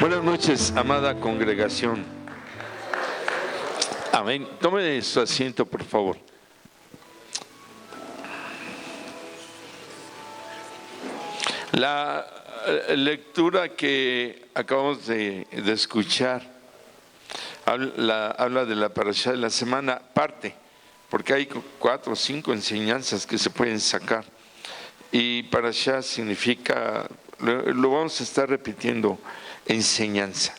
Buenas noches, amada congregación. Amén. Tome su asiento, por favor. La lectura que acabamos de escuchar habla de la parashá de la semana, parte, porque hay 4 o 5 enseñanzas que se pueden sacar. Y parashá significa, lo vamos a estar repitiendo, enseñanza.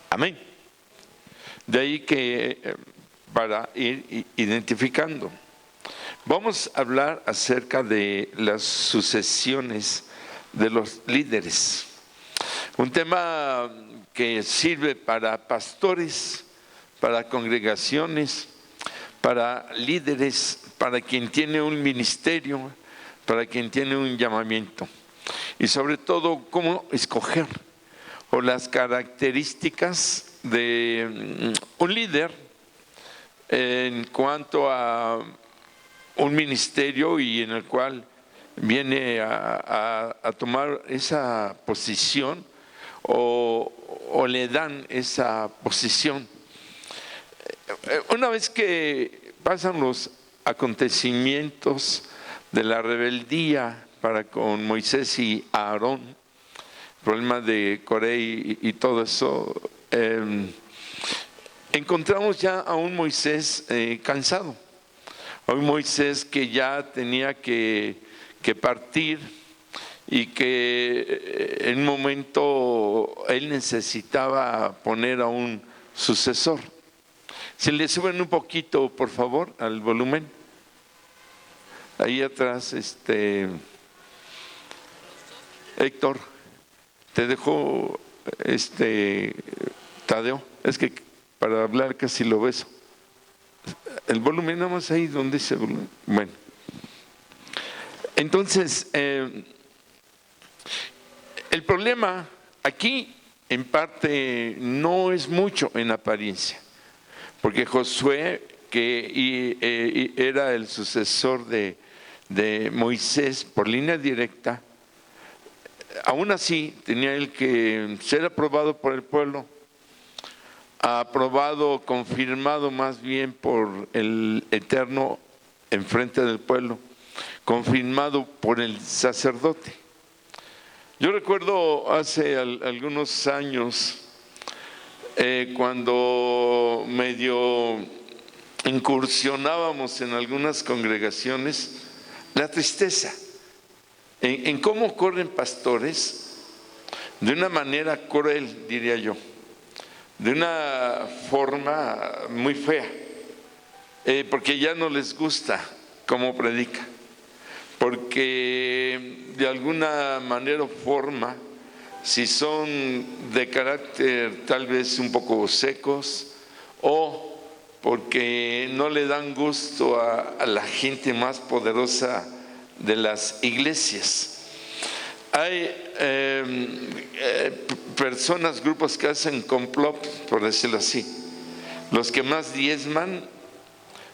Amén. De ahí que para ir identificando. Vamos a hablar acerca de las sucesiones de los líderes. Un tema que sirve para pastores, para congregaciones, para líderes, para quien tiene un ministerio, para quien tiene un llamamiento. Y sobre todo, cómo escoger o las características de un líder en cuanto a un ministerio y en el cual viene a tomar esa posición o le dan esa posición. Una vez que pasan los acontecimientos de la rebeldía para con Moisés y Aarón, el problema de Coré y todo eso, encontramos ya a un Moisés cansado. A un Moisés que ya tenía que partir y que en un momento él necesitaba poner a un sucesor. Si le suben un poquito, por favor, al volumen. Ahí atrás, Héctor, te dejo, Tadeo, es que para hablar casi lo beso. El volumen, nada más ahí donde dice volumen. Bueno, entonces, el problema aquí en parte no es mucho en apariencia, porque Josué, que era el sucesor de Moisés por línea directa, aún así tenía él que ser aprobado por el pueblo, aprobado, confirmado más bien por el Eterno en frente del pueblo, confirmado por el sacerdote. Yo recuerdo hace algunos años, cuando medio incursionábamos en algunas congregaciones, la tristeza en cómo corren pastores de una manera cruel, diría yo, de una forma muy fea, porque ya no les gusta cómo predica, porque de alguna manera o forma, si son de carácter tal vez un poco secos, o porque no le dan gusto a la gente más poderosa de las iglesias. Hay personas, grupos que hacen complot, por decirlo así. Los que más diezman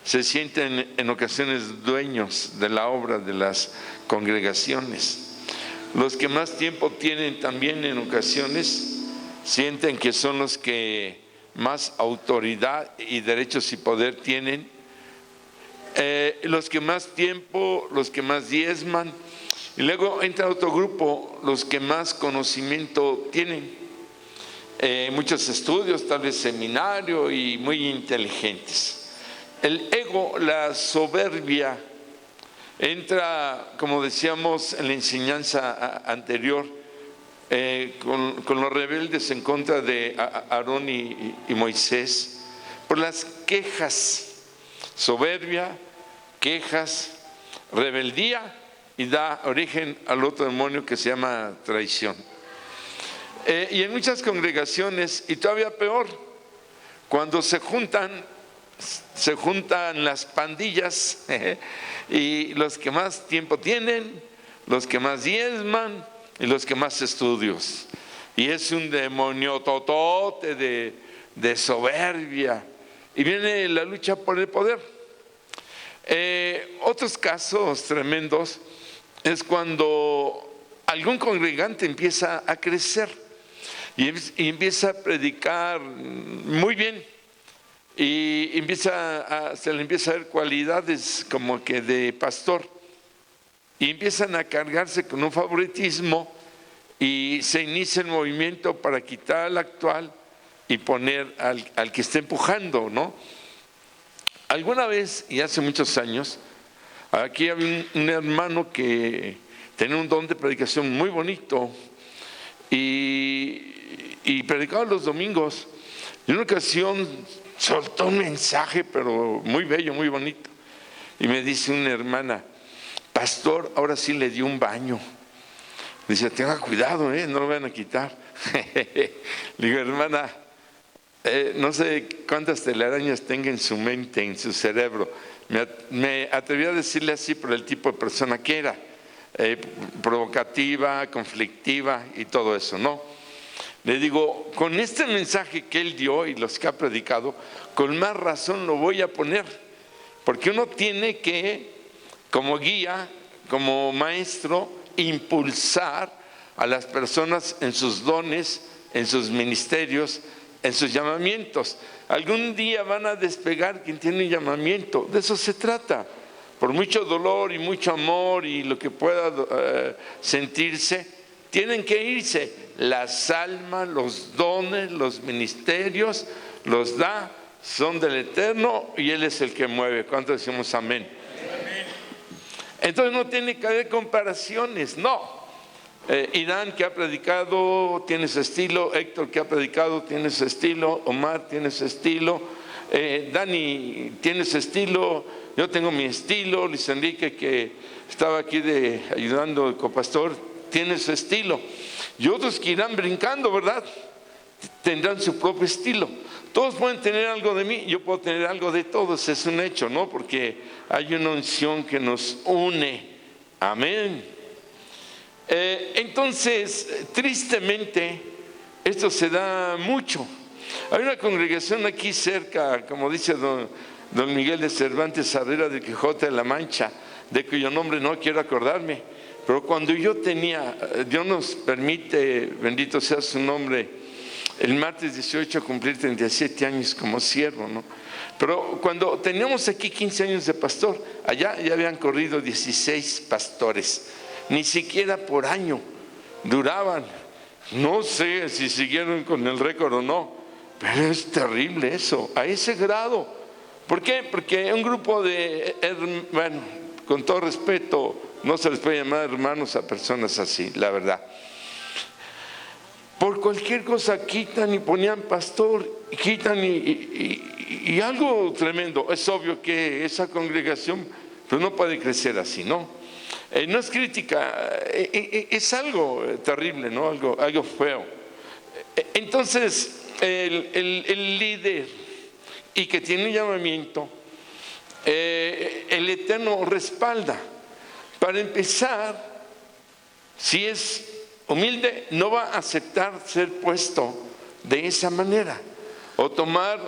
se sienten en ocasiones dueños de la obra de las congregaciones. Los que más tiempo tienen también en ocasiones sienten que son los que más autoridad y derechos y poder tienen. Los que más tiempo, los que más diezman. Y luego entra otro grupo, los que más conocimiento tienen, muchos estudios, tal vez seminario y muy inteligentes. El ego, la soberbia, entra, como decíamos en la enseñanza anterior, con los rebeldes en contra de Aarón y Moisés, por las quejas, soberbia, quejas, rebeldía, y da origen al otro demonio que se llama traición. Y en muchas congregaciones, y todavía peor, cuando se juntan las pandillas, y los que más tiempo tienen, los que más diezman y los que más estudios. Y es un demonio totote de soberbia. Y viene la lucha por el poder. Otros casos tremendos es cuando algún congregante empieza a crecer y empieza a predicar muy bien. Y se le empieza a ver cualidades como que de pastor. Y empiezan a cargarse con un favoritismo y se inicia el movimiento para quitar al actual y poner al que está empujando, ¿no? Alguna vez, y hace muchos años, aquí había un hermano que tenía un don de predicación muy bonito y predicaba los domingos. Y en una ocasión soltó un mensaje, pero muy bello, muy bonito. Y me dice una hermana: pastor, ahora sí le dio un baño. Dice: tenga cuidado, no lo van a quitar. Le digo: hermana, no sé cuántas telarañas tenga en su mente, en su cerebro. Me atreví a decirle así por el tipo de persona que era, provocativa, conflictiva y todo eso, ¿no? Le digo: con este mensaje que él dio y los que ha predicado, con más razón lo voy a poner, porque uno tiene que, como guía, como maestro, impulsar a las personas en sus dones, en sus ministerios, en sus llamamientos. Algún día van a despegar quien tiene un llamamiento, de eso se trata. Por mucho dolor y mucho amor y lo que pueda sentirse, tienen que irse. Las almas, los dones, los ministerios, los da, son del Eterno y Él es el que mueve. ¿Cuánto decimos amén? Entonces no tiene que haber comparaciones, no. Irán, que ha predicado, tiene su estilo. Héctor, que ha predicado, tiene su estilo. Omar tiene su estilo. Dani tiene su estilo. Yo tengo mi estilo. Luis Enrique, que estaba aquí ayudando el copastor, tiene su estilo. Y otros que irán brincando, ¿verdad? Tendrán su propio estilo. Todos pueden tener algo de mí, yo puedo tener algo de todos, es un hecho, ¿no? Porque hay una unción que nos une. Amén. Entonces, tristemente, esto se da mucho. Hay una congregación aquí cerca, como dice don Miguel de Cervantes Herrera, de Quijote de la Mancha, de cuyo nombre no quiero acordarme, pero cuando yo tenía, Dios nos permite, bendito sea su nombre, el martes 18 cumplir 37 años como siervo, ¿no? Pero cuando teníamos aquí 15 años de pastor, allá ya habían corrido 16 pastores, ni siquiera por año duraban. No sé si siguieron con el récord o no, pero es terrible eso, a ese grado. ¿Por qué? Porque un grupo de, bueno, con todo respeto, no se les puede llamar hermanos a personas así, la verdad. Por cualquier cosa quitan y ponían pastor, quitan y algo tremendo. Es obvio que esa congregación pues no puede crecer así, ¿no? No es crítica, es algo terrible, ¿no? Algo feo. Entonces, el líder y que tiene un llamamiento, el Eterno respalda. Para empezar, si es humilde, no va a aceptar ser puesto de esa manera o tomar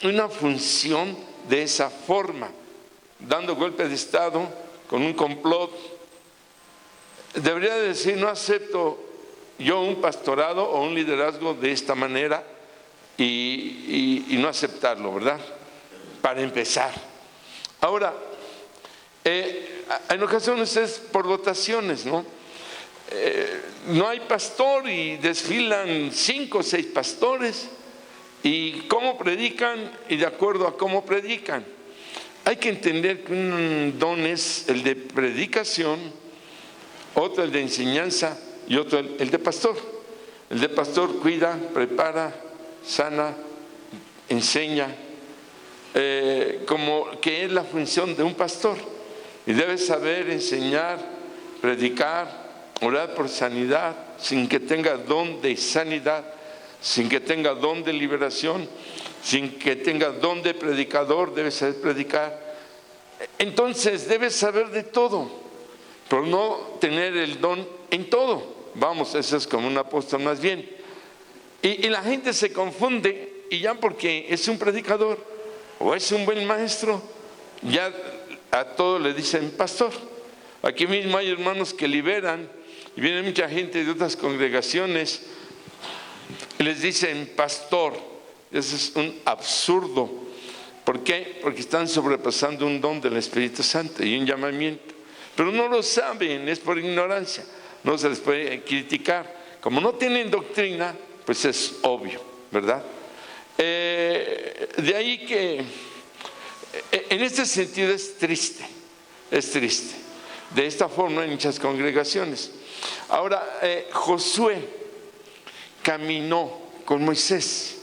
una función de esa forma, dando golpe de estado con un complot. Debería decir: no acepto yo un pastorado o un liderazgo de esta manera, y no aceptarlo, ¿verdad? Para empezar. Ahora, en ocasiones es por votaciones, ¿no? No hay pastor y desfilan 5 o 6 pastores, y cómo predican y de acuerdo a cómo predican. Hay que entender que un don es el de predicación, otro el de enseñanza y otro el de pastor. El de pastor cuida, prepara, sana, enseña, como que es la función de un pastor. Y debe saber enseñar, predicar, orar por sanidad, sin que tenga don de sanidad, sin que tenga don de liberación, sin que tenga don de predicador, debe saber predicar. Entonces debe saber de todo, pero no tener el don en todo. Vamos, eso es como un apóstol más bien. Y la gente se confunde, y ya porque es un predicador o es un buen maestro, ya a todos le dicen pastor. Aquí mismo hay hermanos que liberan, y viene mucha gente de otras congregaciones y les dicen pastor. Eso es un absurdo. ¿Por qué? Porque están sobrepasando un don del Espíritu Santo y un llamamiento. Pero no lo saben, es por ignorancia. No se les puede criticar. Como no tienen doctrina, pues es obvio, ¿verdad? De ahí que en este sentido es triste. De esta forma en muchas congregaciones. Ahora, Josué caminó con Moisés,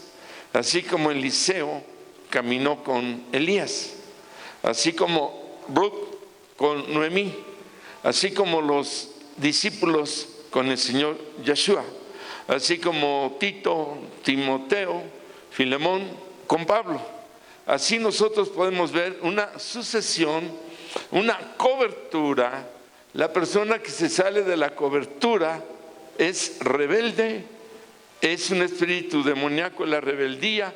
así como Eliseo caminó con Elías, así como Ruth con Noemí, así como los discípulos con el Señor Yeshua, así como Tito, Timoteo, Filemón con Pablo. Así nosotros podemos ver una sucesión, una cobertura. La persona que se sale de la cobertura es rebelde, es un espíritu demoníaco, la rebeldía.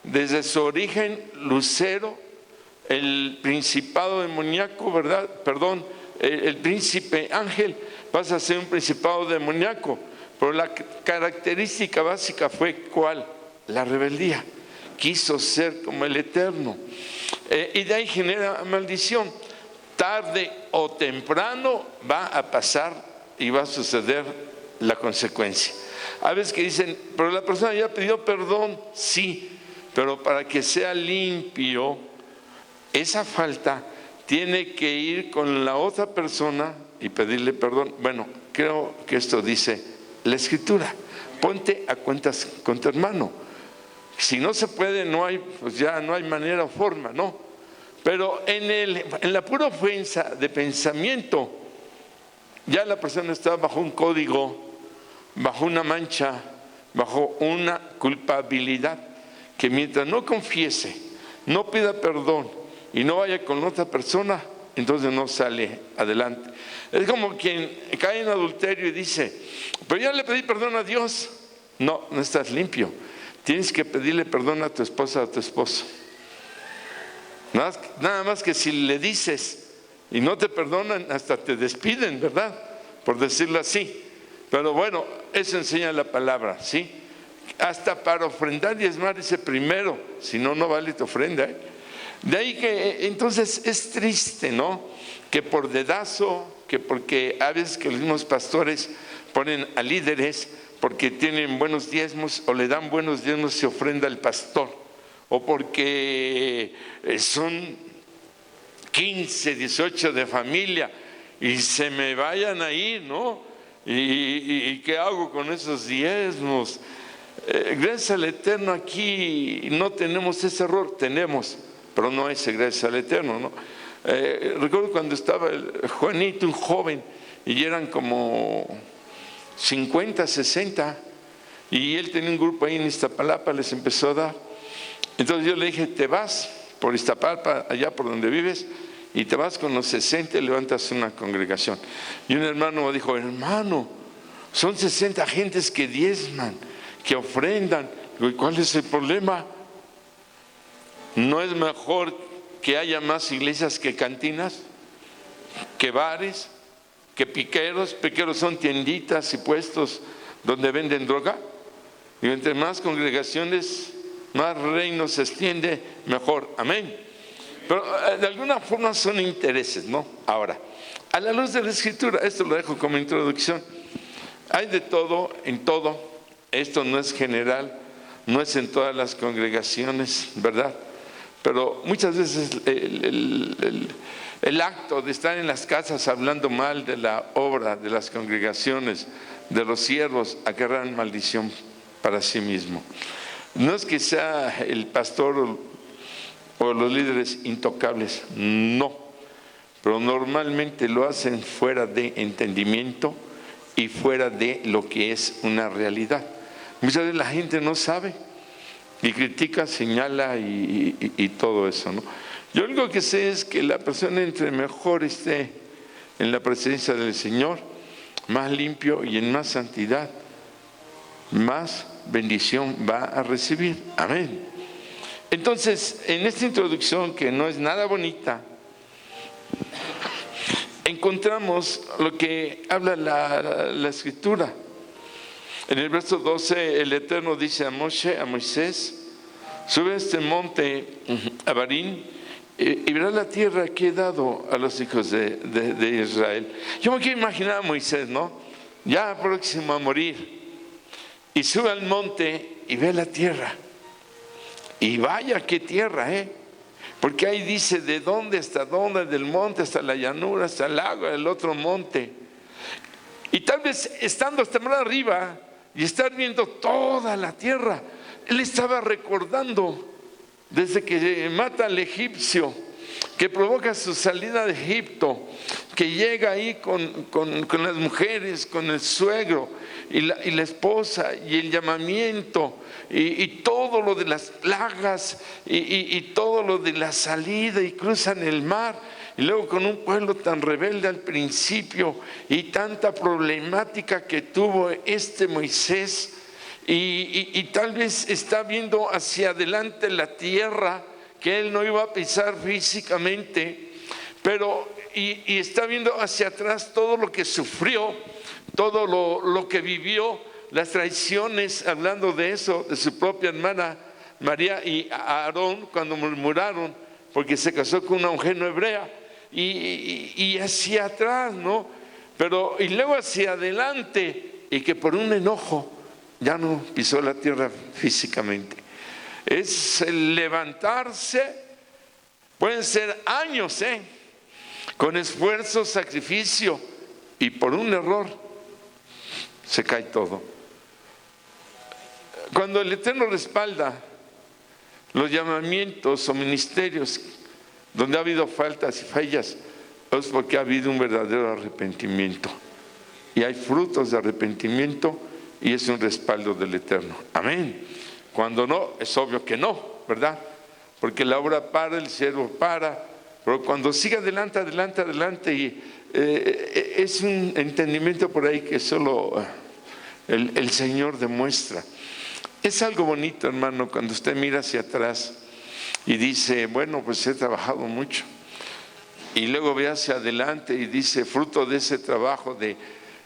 Desde su origen, Lucero, el principado demoníaco, ¿verdad? Perdón, el príncipe ángel pasa a ser un principado demoníaco, pero la característica básica fue ¿cuál? La rebeldía. Quiso ser como el Eterno. Y de ahí genera maldición. Tarde o temprano va a pasar y va a suceder la consecuencia. A veces que dicen, pero la persona ya pidió perdón. Sí, pero para que sea limpio, esa falta tiene que ir con la otra persona y pedirle perdón. Bueno, creo que esto dice la Escritura. Ponte a cuentas con tu hermano. Si no se puede, no hay, pues ya no hay manera o forma, ¿no? Pero en la pura ofensa de pensamiento, ya la persona está bajo un código, bajo una mancha, bajo una culpabilidad, que mientras no confiese, no pida perdón y no vaya con otra persona, entonces no sale adelante. Es como quien cae en adulterio y dice, pero ya le pedí perdón a Dios. No, no estás limpio. Tienes que pedirle perdón a tu esposa o a tu esposo. Nada más que si le dices y no te perdonan, hasta te despiden, ¿verdad? Por decirlo así. Pero bueno, eso enseña la palabra, ¿sí? Hasta para ofrendar y diezmar dice primero, si no, no vale tu ofrenda, ¿eh? De ahí que entonces es triste, ¿no? Que por dedazo, que porque a veces que los mismos pastores ponen a líderes porque tienen buenos diezmos o le dan buenos diezmos, se ofrenda al pastor, o porque son 15, 18 de familia y se me vayan a ir, ¿no? ¿Y qué hago con esos diezmos? Gracias al Eterno aquí no tenemos ese error, tenemos, pero no ese gracias al Eterno, ¿no? Recuerdo cuando estaba Juanito, un joven, y eran como 50, 60, y él tenía un grupo ahí en Iztapalapa, les empezó a dar. Entonces yo le dije, te vas por Iztapalapa, allá por donde vives, y te vas con los 60 y levantas una congregación. Y un hermano me dijo, hermano, son 60 gentes que diezman, que ofrendan. Digo, ¿y cuál es el problema? ¿No es mejor que haya más iglesias que cantinas, que bares, que piqueros? Piqueros son tienditas y puestos donde venden droga. Y entre más congregaciones, más reino se extiende, mejor. Amén. Pero de alguna forma son intereses, ¿no? Ahora, a la luz de la Escritura, esto lo dejo como introducción. Hay de todo, en todo. Esto no es general, no es en todas las congregaciones, ¿verdad? Pero muchas veces el acto de estar en las casas hablando mal de la obra, de las congregaciones, de los siervos, acarrean maldición para sí mismo. No es que sea el pastor o los líderes intocables, no, pero normalmente lo hacen fuera de entendimiento y fuera de lo que es una realidad. Muchas veces la gente no sabe y critica, señala y todo eso, ¿no? Yo lo único que sé es que la persona entre mejor esté en la presencia del Señor, más limpio y en más santidad, más bendición va a recibir. Amén. Entonces, en esta introducción que no es nada bonita, encontramos lo que habla la Escritura. En el verso 12, el Eterno dice a Moisés, sube a este monte Abarín y verás la tierra que he dado a los hijos de Israel. Yo me quiero imaginar a Moisés, ¿no? Ya próximo a morir. Y sube al monte y ve la tierra. Y vaya qué tierra, ¿eh? Porque ahí dice de dónde hasta dónde, del monte hasta la llanura, hasta el lago, el otro monte. Y tal vez estando hasta más arriba y estar viendo toda la tierra, él estaba recordando desde que mata al egipcio, que provoca su salida de Egipto, que llega ahí con las mujeres, con el suegro y la esposa y el llamamiento y todo lo de las plagas y todo lo de la salida y cruzan el mar. Y luego con un pueblo tan rebelde al principio y tanta problemática que tuvo Moisés, y tal vez está viendo hacia adelante la tierra que él no iba a pisar físicamente, pero y está viendo hacia atrás todo lo que sufrió, todo lo que vivió, las traiciones, hablando de eso, de su propia hermana María y Aarón cuando murmuraron porque se casó con una mujer no hebrea, y hacia atrás, ¿no? Pero y luego hacia adelante, y que por un enojo ya no pisó la tierra físicamente. Es el levantarse, pueden ser años, con esfuerzo, sacrificio, y por un error se cae todo. Cuando el Eterno respalda los llamamientos o ministerios donde ha habido faltas y fallas, es porque ha habido un verdadero arrepentimiento, y hay frutos de arrepentimiento, y es un respaldo del Eterno. Amén. Cuando no, es obvio que no, ¿verdad? Porque la obra para, el siervo para, pero cuando sigue adelante, y es un entendimiento por ahí que solo el Señor demuestra. Es algo bonito, hermano, cuando usted mira hacia atrás y dice, bueno, pues he trabajado mucho, y luego ve hacia adelante y dice, fruto de ese trabajo de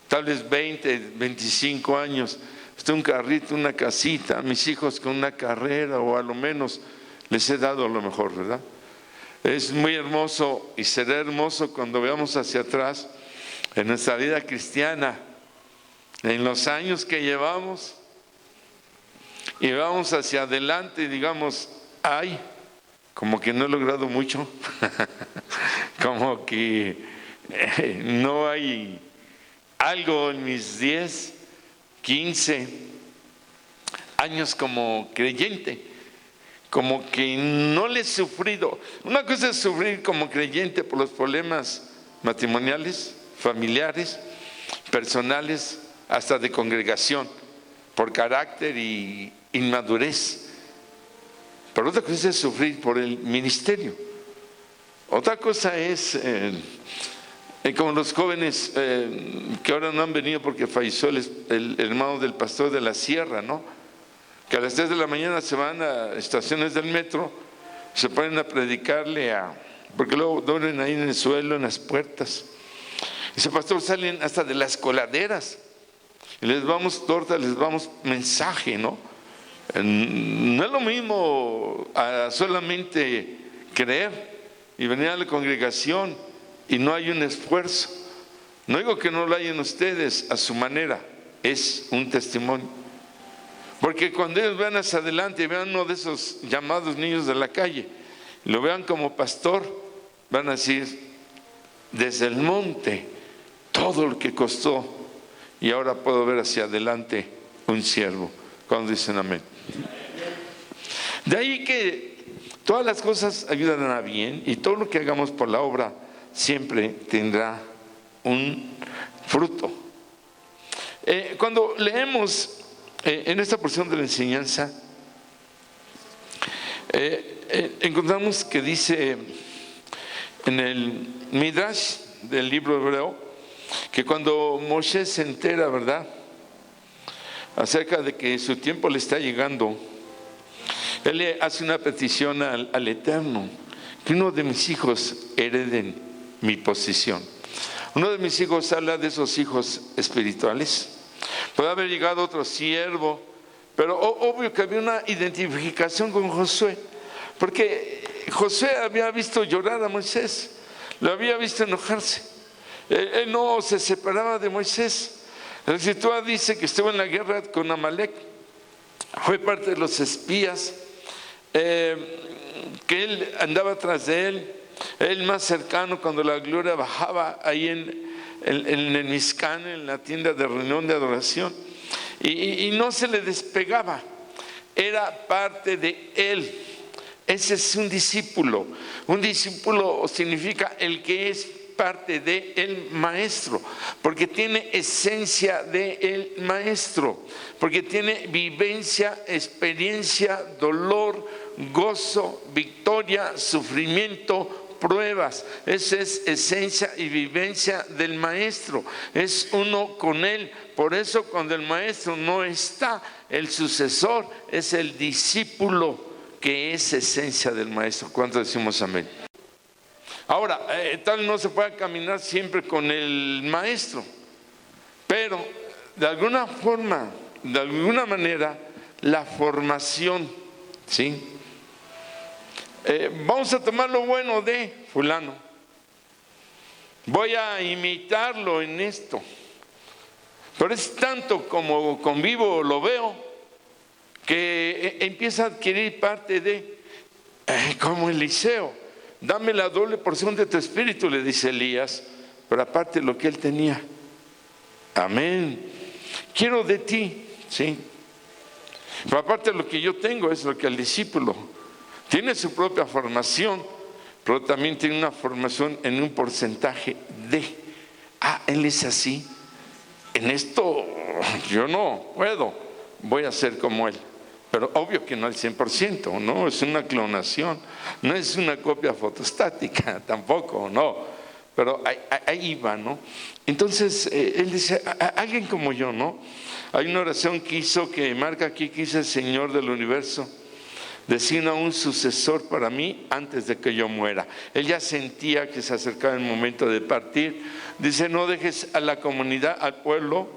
tal vez 20, 25 años, un carrito, una casita, mis hijos con una carrera, o a lo menos les he dado lo mejor, ¿verdad? Es muy hermoso, y será hermoso cuando veamos hacia atrás en nuestra vida cristiana, en los años que llevamos, y vamos hacia adelante y digamos, ay, como que no he logrado mucho, como que no hay algo en mis 10, 15 años como creyente, como que no le he sufrido. Una cosa es sufrir como creyente por los problemas matrimoniales, familiares, personales, hasta de congregación, por carácter y inmadurez. Pero otra cosa es sufrir por el ministerio. Otra cosa es como los jóvenes que ahora no han venido porque falleció el hermano del pastor de la sierra, ¿no? Que a las 3 de la mañana se van a estaciones del metro, se ponen a predicarle porque luego duermen ahí en el suelo, en las puertas. Ese pastor salen hasta de las coladeras y les damos torta, les damos mensaje, ¿no? No es lo mismo solamente creer y venir a la congregación y no hay un esfuerzo. No digo que no lo hayan ustedes a su manera, es un testimonio. Porque cuando ellos vean hacia adelante y vean uno de esos llamados niños de la calle, lo vean como pastor, van a decir, desde el monte, todo lo que costó, y ahora puedo ver hacia adelante un siervo. Cuando dicen amén. De ahí que todas las cosas ayudan a bien, y todo lo que hagamos por la obra siempre tendrá un fruto. Cuando leemos en esta porción de la enseñanza, encontramos que dice en el Midrash del libro hebreo, que cuando Moisés se entera, ¿verdad?, acerca de que su tiempo le está llegando, él le hace una petición al Eterno, que uno de mis hijos hereden mi posición. Uno de mis hijos habla de esos hijos espirituales, Puede haber llegado otro siervo, pero obvio que había una identificación con Josué, porque Josué había visto llorar a Moisés, lo había visto enojarse. Él no se separaba de Moisés. La Escritura dice que estuvo en la guerra con Amalek, fue parte de los espías, que él andaba tras de él, el más cercano cuando la gloria bajaba ahí en el Mizcán, en la tienda de reunión de adoración, y no se le despegaba, era parte de él. Ese es un discípulo. Un discípulo significa el que es parte del maestro, porque tiene esencia del maestro, porque tiene vivencia, experiencia, dolor, gozo, victoria, sufrimiento, pruebas. Esa es esencia y vivencia del maestro, es uno con él. Por eso cuando el maestro no está, el sucesor es el discípulo, que es esencia del maestro. ¿Cuánto decimos amén? Ahora, tal no se puede caminar siempre con el maestro, pero de alguna forma, de alguna manera, la formación, ¿sí? Vamos a tomar lo bueno de fulano, voy a imitarlo en esto, pero es tanto como convivo, lo veo, que empieza a adquirir parte de, como Eliseo, dame la doble porción de tu espíritu, le dice Elías, pero aparte lo que él tenía. Amén. Quiero de ti, ¿sí? Pero aparte lo que yo tengo es lo que el discípulo tiene, su propia formación, pero también tiene una formación en un porcentaje de, él es así, en esto yo no puedo, voy a ser como él. Pero obvio que no al 100%, no, es una clonación, no es una copia fotostática tampoco, no, pero ahí va, ¿no? Entonces, él dice, alguien como yo, ¿no? Hay una oración que hizo, que marca aquí, que dice: Señor del universo, designa un sucesor para mí antes de que yo muera. Él ya sentía que se acercaba el momento de partir. Dice: no dejes a la comunidad, al pueblo,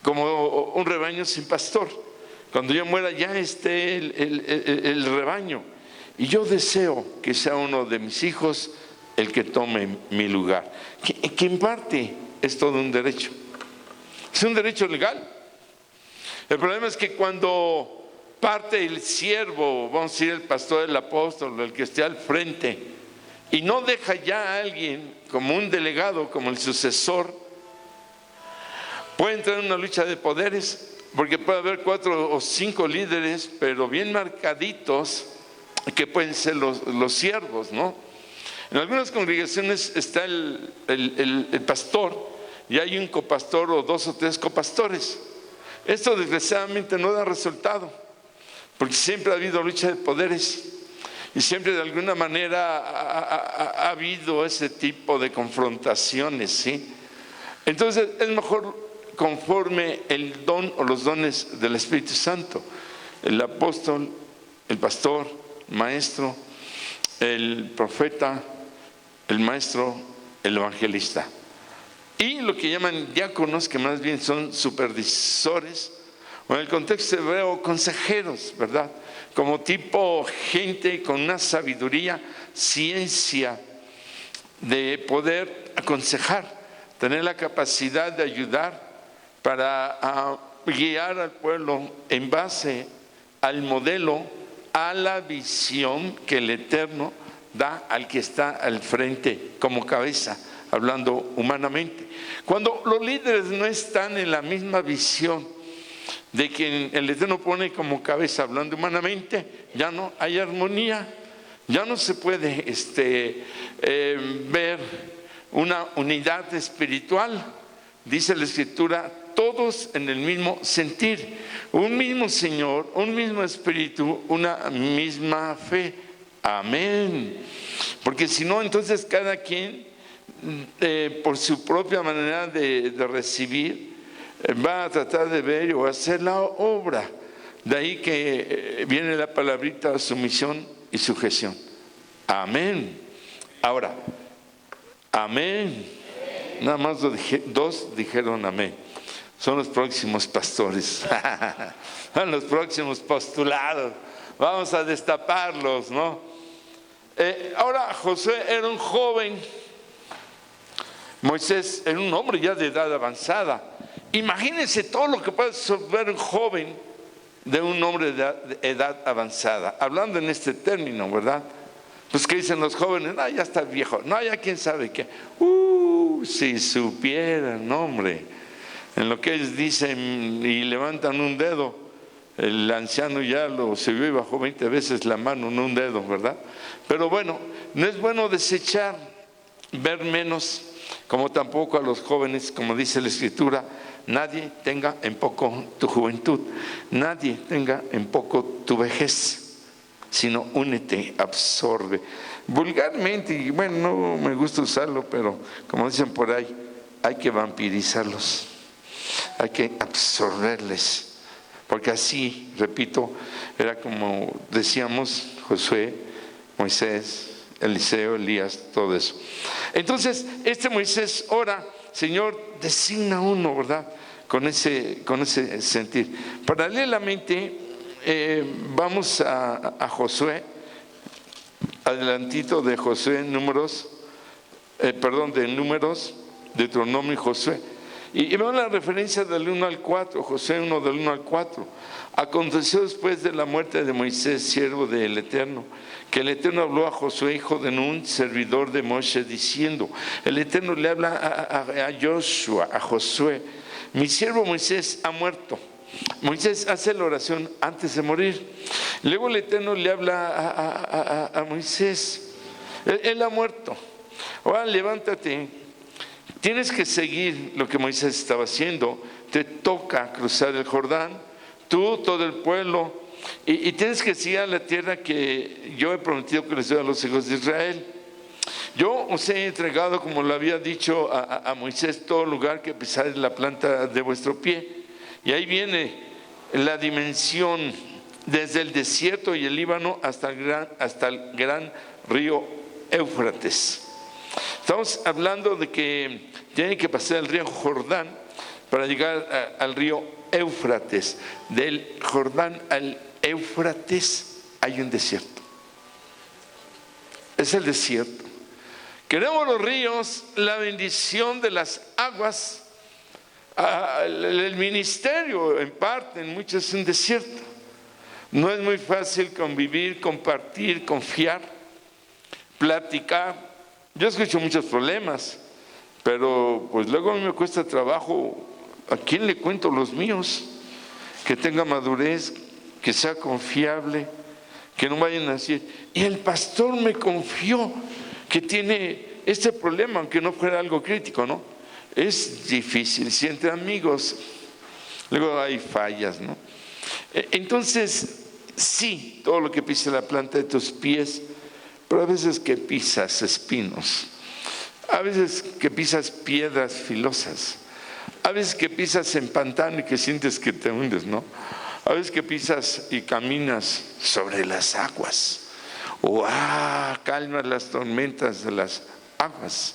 como un rebaño sin pastor. Cuando yo muera ya esté el rebaño, y yo deseo que sea uno de mis hijos el que tome mi lugar, que en parte es todo un derecho, es un derecho legal. El problema es que cuando parte el siervo, vamos a decir el pastor, el apóstol, el que esté al frente, y no deja ya a alguien como un delegado, como el sucesor, puede entrar en una lucha de poderes. Porque puede haber 4 o 5 líderes, pero bien marcaditos, que pueden ser los siervos, ¿no? En algunas congregaciones está el pastor, y hay un copastor o 2 o 3 copastores. Esto desgraciadamente no da resultado, porque siempre ha habido lucha de poderes, y siempre de alguna manera ha habido ese tipo de confrontaciones, ¿sí? Entonces es mejor conforme el don o los dones del Espíritu Santo, el apóstol, el pastor, el maestro, el profeta, el maestro, el evangelista, y lo que llaman diáconos, que más bien son supervisores, o en el contexto hebreo, consejeros, ¿verdad? Como tipo gente con una sabiduría, ciencia de poder aconsejar, tener la capacidad de ayudar para guiar al pueblo en base al modelo, a la visión que el Eterno da al que está al frente como cabeza, hablando humanamente. Cuando los líderes no están en la misma visión de quien el Eterno pone como cabeza, hablando humanamente, ya no hay armonía, ya no se puede ver una unidad espiritual. Dice la Escritura: todos en el mismo sentir, un mismo Señor, un mismo Espíritu, una misma fe. Amén. Porque si no, entonces cada quien por su propia manera de recibir va a tratar de ver o hacer la obra. De ahí que viene la palabrita sumisión y sujeción. Amén. Ahora, amén. Nada más 2 dijeron amén. son los próximos pastores, son los próximos postulados, vamos a destaparlos, ¿no? Ahora Josué era un joven, Moisés era un hombre ya de edad avanzada. Imagínense todo lo que puede absorber un joven de un hombre de edad avanzada, hablando en este término, ¿verdad? Pues que dicen los jóvenes, no, ya está viejo, no, ya quién sabe qué. Si supieran, hombre, en lo que ellos dicen y levantan un dedo, el anciano ya se vio y bajó 20 veces la mano en un dedo, ¿verdad? Pero bueno, no es bueno desechar, ver menos, como tampoco a los jóvenes, como dice la Escritura, nadie tenga en poco tu juventud, nadie tenga en poco tu vejez, sino únete, absorbe. Vulgarmente, y bueno, no me gusta usarlo, pero como dicen por ahí, hay que vampirizarlos, hay que absorberles, porque así, repito, era como decíamos, Josué, Moisés, Eliseo, Elías, todo eso. Entonces, Moisés ora, Señor, designa uno, ¿verdad? Con ese sentir. Paralelamente, vamos a Josué, adelantito de Josué, Números, Deuteronomio y Josué. Y vemos la referencia del 1 al 4, Josué 1 del 1 al 4. Aconteció después de la muerte de Moisés, siervo del Eterno, que el Eterno habló a Josué, hijo de Nun, servidor de Moshe, diciendo, el Eterno le habla a Joshua, a Josué, mi siervo Moisés ha muerto. Moisés hace la oración antes de morir. Luego el Eterno le habla a Moisés, él ha muerto. Ahora levántate, tienes que seguir lo que Moisés estaba haciendo, te toca cruzar el Jordán, tú, todo el pueblo, y tienes que seguir a la tierra que yo he prometido que les doy a los hijos de Israel. Yo os he entregado, como lo había dicho a Moisés, todo lugar que pisares la planta de vuestro pie. Y ahí viene la dimensión desde el desierto y el Líbano hasta el gran río Éufrates. Estamos hablando de que tienen que pasar el río Jordán para llegar al río Éufrates. Del Jordán al Éufrates hay un desierto. Es el desierto. Queremos los ríos, la bendición de las aguas. El ministerio, en parte, en muchos es un desierto. No es muy fácil convivir, compartir, confiar, platicar. Yo escucho muchos problemas, pero pues luego a mí me cuesta trabajo. ¿A quién le cuento los míos? Que tenga madurez, que sea confiable, que no vayan a decir, y el pastor me confió que tiene este problema, aunque no fuera algo crítico, ¿no? Es difícil, si entre amigos, luego hay fallas, ¿no? Entonces, sí, todo lo que pisa la planta de tus pies, pero a veces que pisas espinos, a veces que pisas piedras filosas, a veces que pisas en pantano y que sientes que te hundes, ¿no? A veces que pisas y caminas sobre las aguas, o calmas las tormentas de las aguas.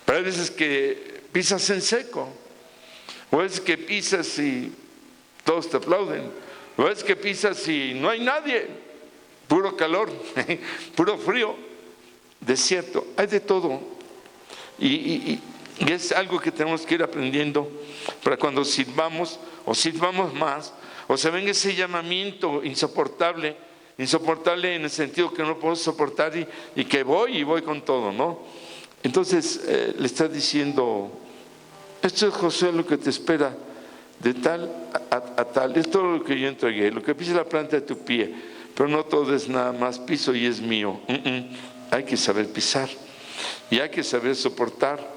Pero hay veces que pisas en seco, o es que pisas y todos te aplauden, o es que pisas y no hay nadie, puro calor, puro frío, desierto, hay de todo. Y es algo que tenemos que ir aprendiendo para cuando sirvamos o sirvamos más, o se venga ese llamamiento insoportable en el sentido que no puedo soportar y que voy con todo, ¿no? Entonces le está diciendo, esto es Josué lo que te espera de tal a tal, es todo lo que yo entregué, lo que pisa la planta de tu pie, pero no todo es nada más piso y es mío. Hay que saber pisar y hay que saber soportar.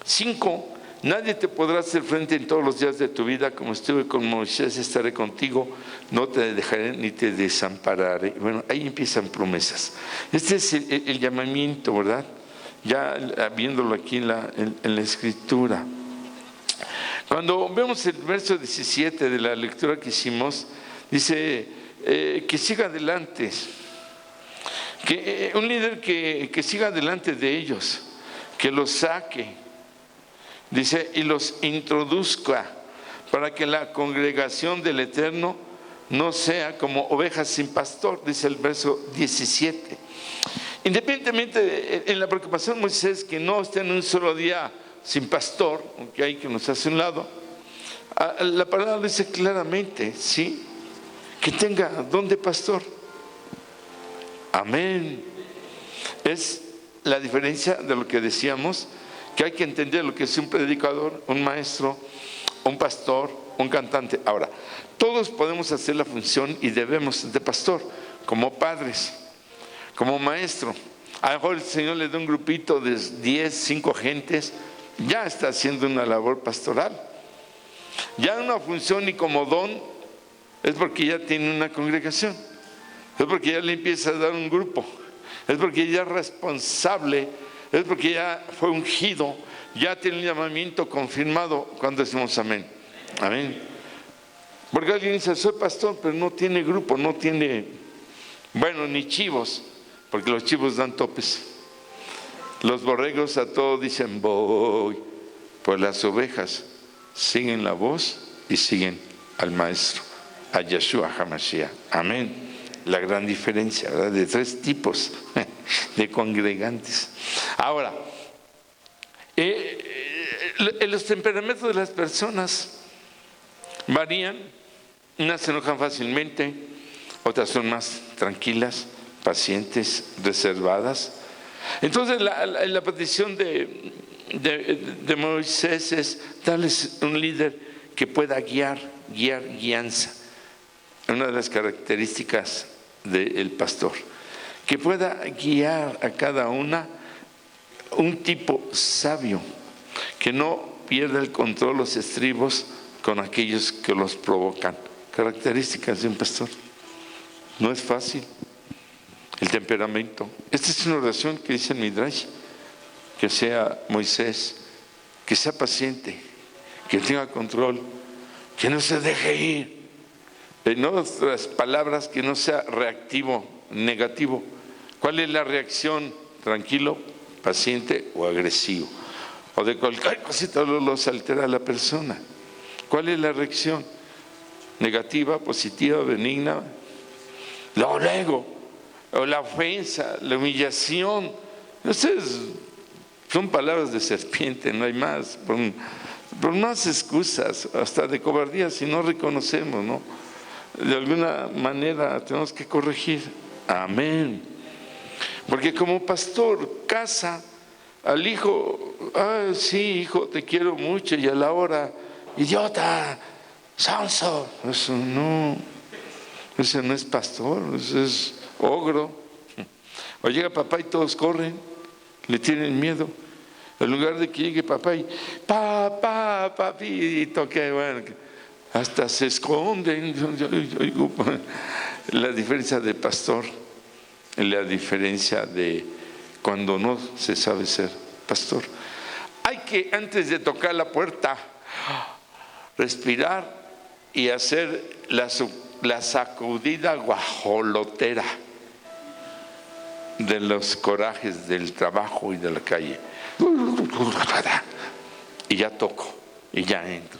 5, nadie te podrá hacer frente en todos los días de tu vida, como estuve con Moisés, estaré contigo, no te dejaré ni te desampararé. Bueno, ahí empiezan promesas. Este es el llamamiento, ¿verdad? Ya viéndolo aquí en la Escritura. Cuando vemos el verso 17 de la lectura que hicimos, dice que siga adelante, que un líder que siga adelante de ellos, que los saque. Dice, y los introduzca para que la congregación del Eterno no sea como ovejas sin pastor, dice el verso 17. Independientemente en la preocupación de Moisés que no esté en un solo día sin pastor, aunque hay que nos hace un lado, la palabra dice claramente, ¿sí?, que tenga don de pastor. Amén. Es la diferencia de lo que decíamos, que hay que entender lo que es un predicador, un maestro, un pastor, un cantante. Ahora, todos podemos hacer la función y debemos de pastor, como padres, como maestro. A lo mejor el Señor le da un grupito de 10, 5 gentes, ya está haciendo una labor pastoral. Ya una función y como don es porque ya tiene una congregación, es porque ya le empieza a dar un grupo, es porque ya es responsable, es porque ya fue ungido, ya tiene un llamamiento confirmado cuando decimos amén. Amén. Porque alguien dice, soy pastor, pero no tiene grupo, no tiene, bueno, ni chivos, porque los chivos dan topes. Los borregos a todos dicen voy, pues las ovejas siguen la voz y siguen al maestro, a Yeshua HaMashiach. Amén. La gran diferencia, ¿verdad?, de 3 tipos de congregantes. Ahora, los temperamentos de las personas varían. Unas se enojan fácilmente, otras son más tranquilas, pacientes, reservadas. Entonces la petición de Moisés es darles un líder que pueda guianza. Una de las características del pastor, que pueda guiar a cada una, un tipo sabio, que no pierda el control, los estribos con aquellos que los provocan. Características de un pastor. No es fácil. El temperamento. Esta es una oración que dice el Midrash, que sea Moisés, que sea paciente, que tenga control, que no se deje ir. En otras palabras, que no sea reactivo, negativo. ¿Cuál es la reacción? Tranquilo, paciente o agresivo. O de cualquier cosita los altera a la persona. ¿Cuál es la reacción? Negativa, positiva, benigna. Lo nego, o la ofensa, la humillación. Esas son palabras de serpiente, no hay más. Por más excusas, hasta de cobardía, si no reconocemos, ¿no? De alguna manera tenemos que corregir. Amén. Porque como pastor casa al hijo, sí, hijo, te quiero mucho, y a la hora, idiota, sonso. Eso no es pastor, eso es ogro. O llega papá y todos corren, le tienen miedo. En lugar de que llegue papá y papá, papito, que bueno, hasta se esconden. La diferencia de pastor, la diferencia de cuando no se sabe ser pastor. Hay que, antes de tocar la puerta, respirar y hacer la sacudida guajolotera de los corajes del trabajo y de la calle. Y ya toco, y ya entro.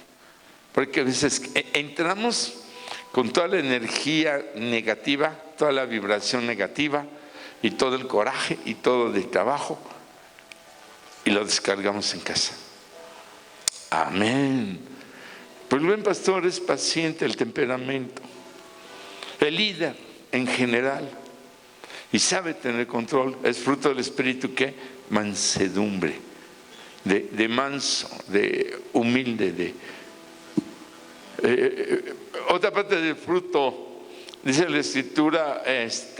Porque a veces entramos con toda la energía negativa, toda la vibración negativa y todo el coraje y todo el trabajo, y lo descargamos en casa. Amén. Pues el buen pastor es paciente, el temperamento, el líder en general, y sabe tener control. Es fruto del espíritu, ¿qué? Mansedumbre, de manso, de humilde, otra parte del fruto, dice la escritura, es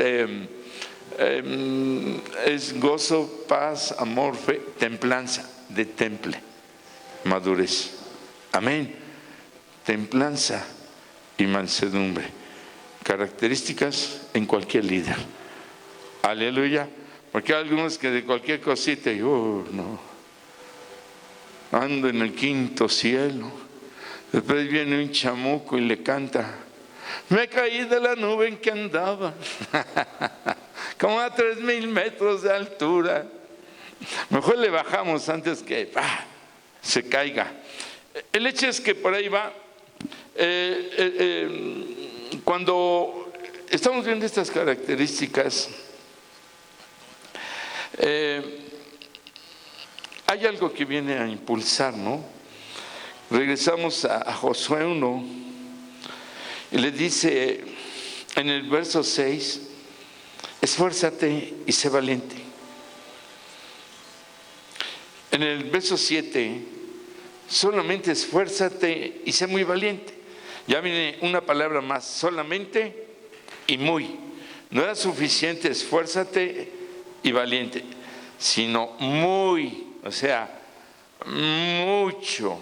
gozo, paz, amor, fe, templanza, de temple, madurez. Amén. Templanza y mansedumbre, características en cualquier líder. Aleluya. Porque hay algunos que de cualquier cosita, no, ando en el quinto cielo. Después viene un chamuco y le canta, me caí de la nube en que andaba, como a 3,000 metros de altura. Mejor le bajamos antes que se caiga. El hecho es que por ahí va. Cuando estamos viendo estas características, hay algo que viene a impulsar, ¿no? Regresamos a Josué 1 y le dice en el verso 6, esfuérzate y sé valiente. En el verso 7, solamente esfuérzate y sé muy valiente. Ya viene una palabra más, solamente y muy. No era suficiente esfuérzate y valiente, sino muy, o sea, mucho.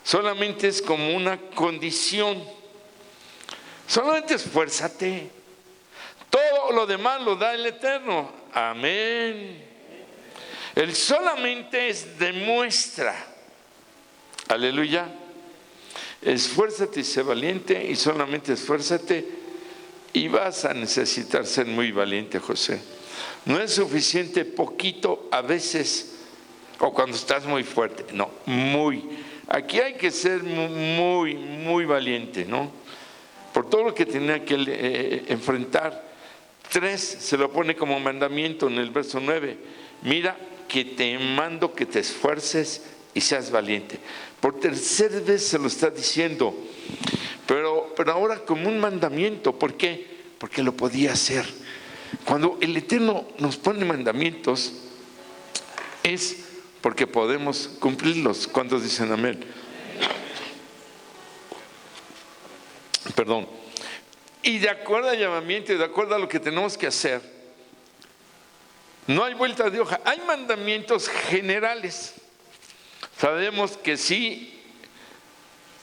Solamente es como una condición. Solamente esfuérzate. Todo lo demás lo da el Eterno. Amén. El solamente es demuestra. Aleluya. Esfuérzate y sé valiente, y solamente esfuérzate, y vas a necesitar ser muy valiente, José. No es suficiente poquito a veces, o cuando estás muy fuerte, no, muy. Aquí hay que ser muy, muy valiente, ¿no? Por todo lo que tenía que enfrentar. 3 se lo pone como mandamiento en el verso 9. Mira que te mando que te esfuerces y seas valiente. Por tercera vez se lo está diciendo, pero ahora como un mandamiento. ¿Por qué? Porque lo podía hacer. Cuando el Eterno nos pone mandamientos, es porque podemos cumplirlos. ¿Cuántos dicen amén? Perdón. Y de acuerdo al llamamiento y de acuerdo a lo que tenemos que hacer, no hay vuelta de hoja. Hay mandamientos generales. Sabemos que sí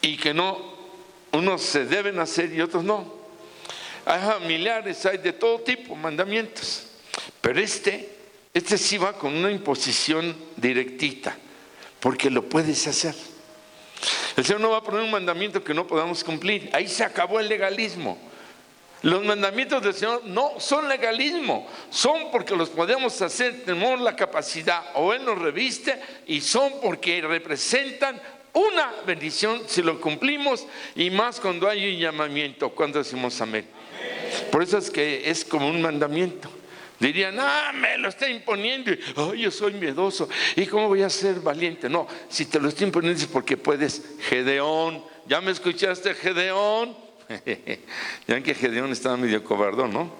y que no, unos se deben hacer y otros no. Hay familiares, hay de todo tipo, mandamientos. Pero este sí va con una imposición directita, porque lo puedes hacer. El Señor no va a poner un mandamiento que no podamos cumplir. Ahí se acabó el legalismo. Los mandamientos del Señor no son legalismo, son porque los podemos hacer, tenemos la capacidad, o Él nos reviste, y son porque representan una bendición si lo cumplimos, y más cuando hay un llamamiento. Cuando decimos amén. Por eso es que es como un mandamiento. Dirían, me lo está imponiendo, y yo soy miedoso, ¿y cómo voy a ser valiente? No, si te lo estoy imponiendo es porque puedes. Gedeón, ¿ya me escuchaste, Gedeón? Ya que Gedeón estaba medio cobardón, ¿no?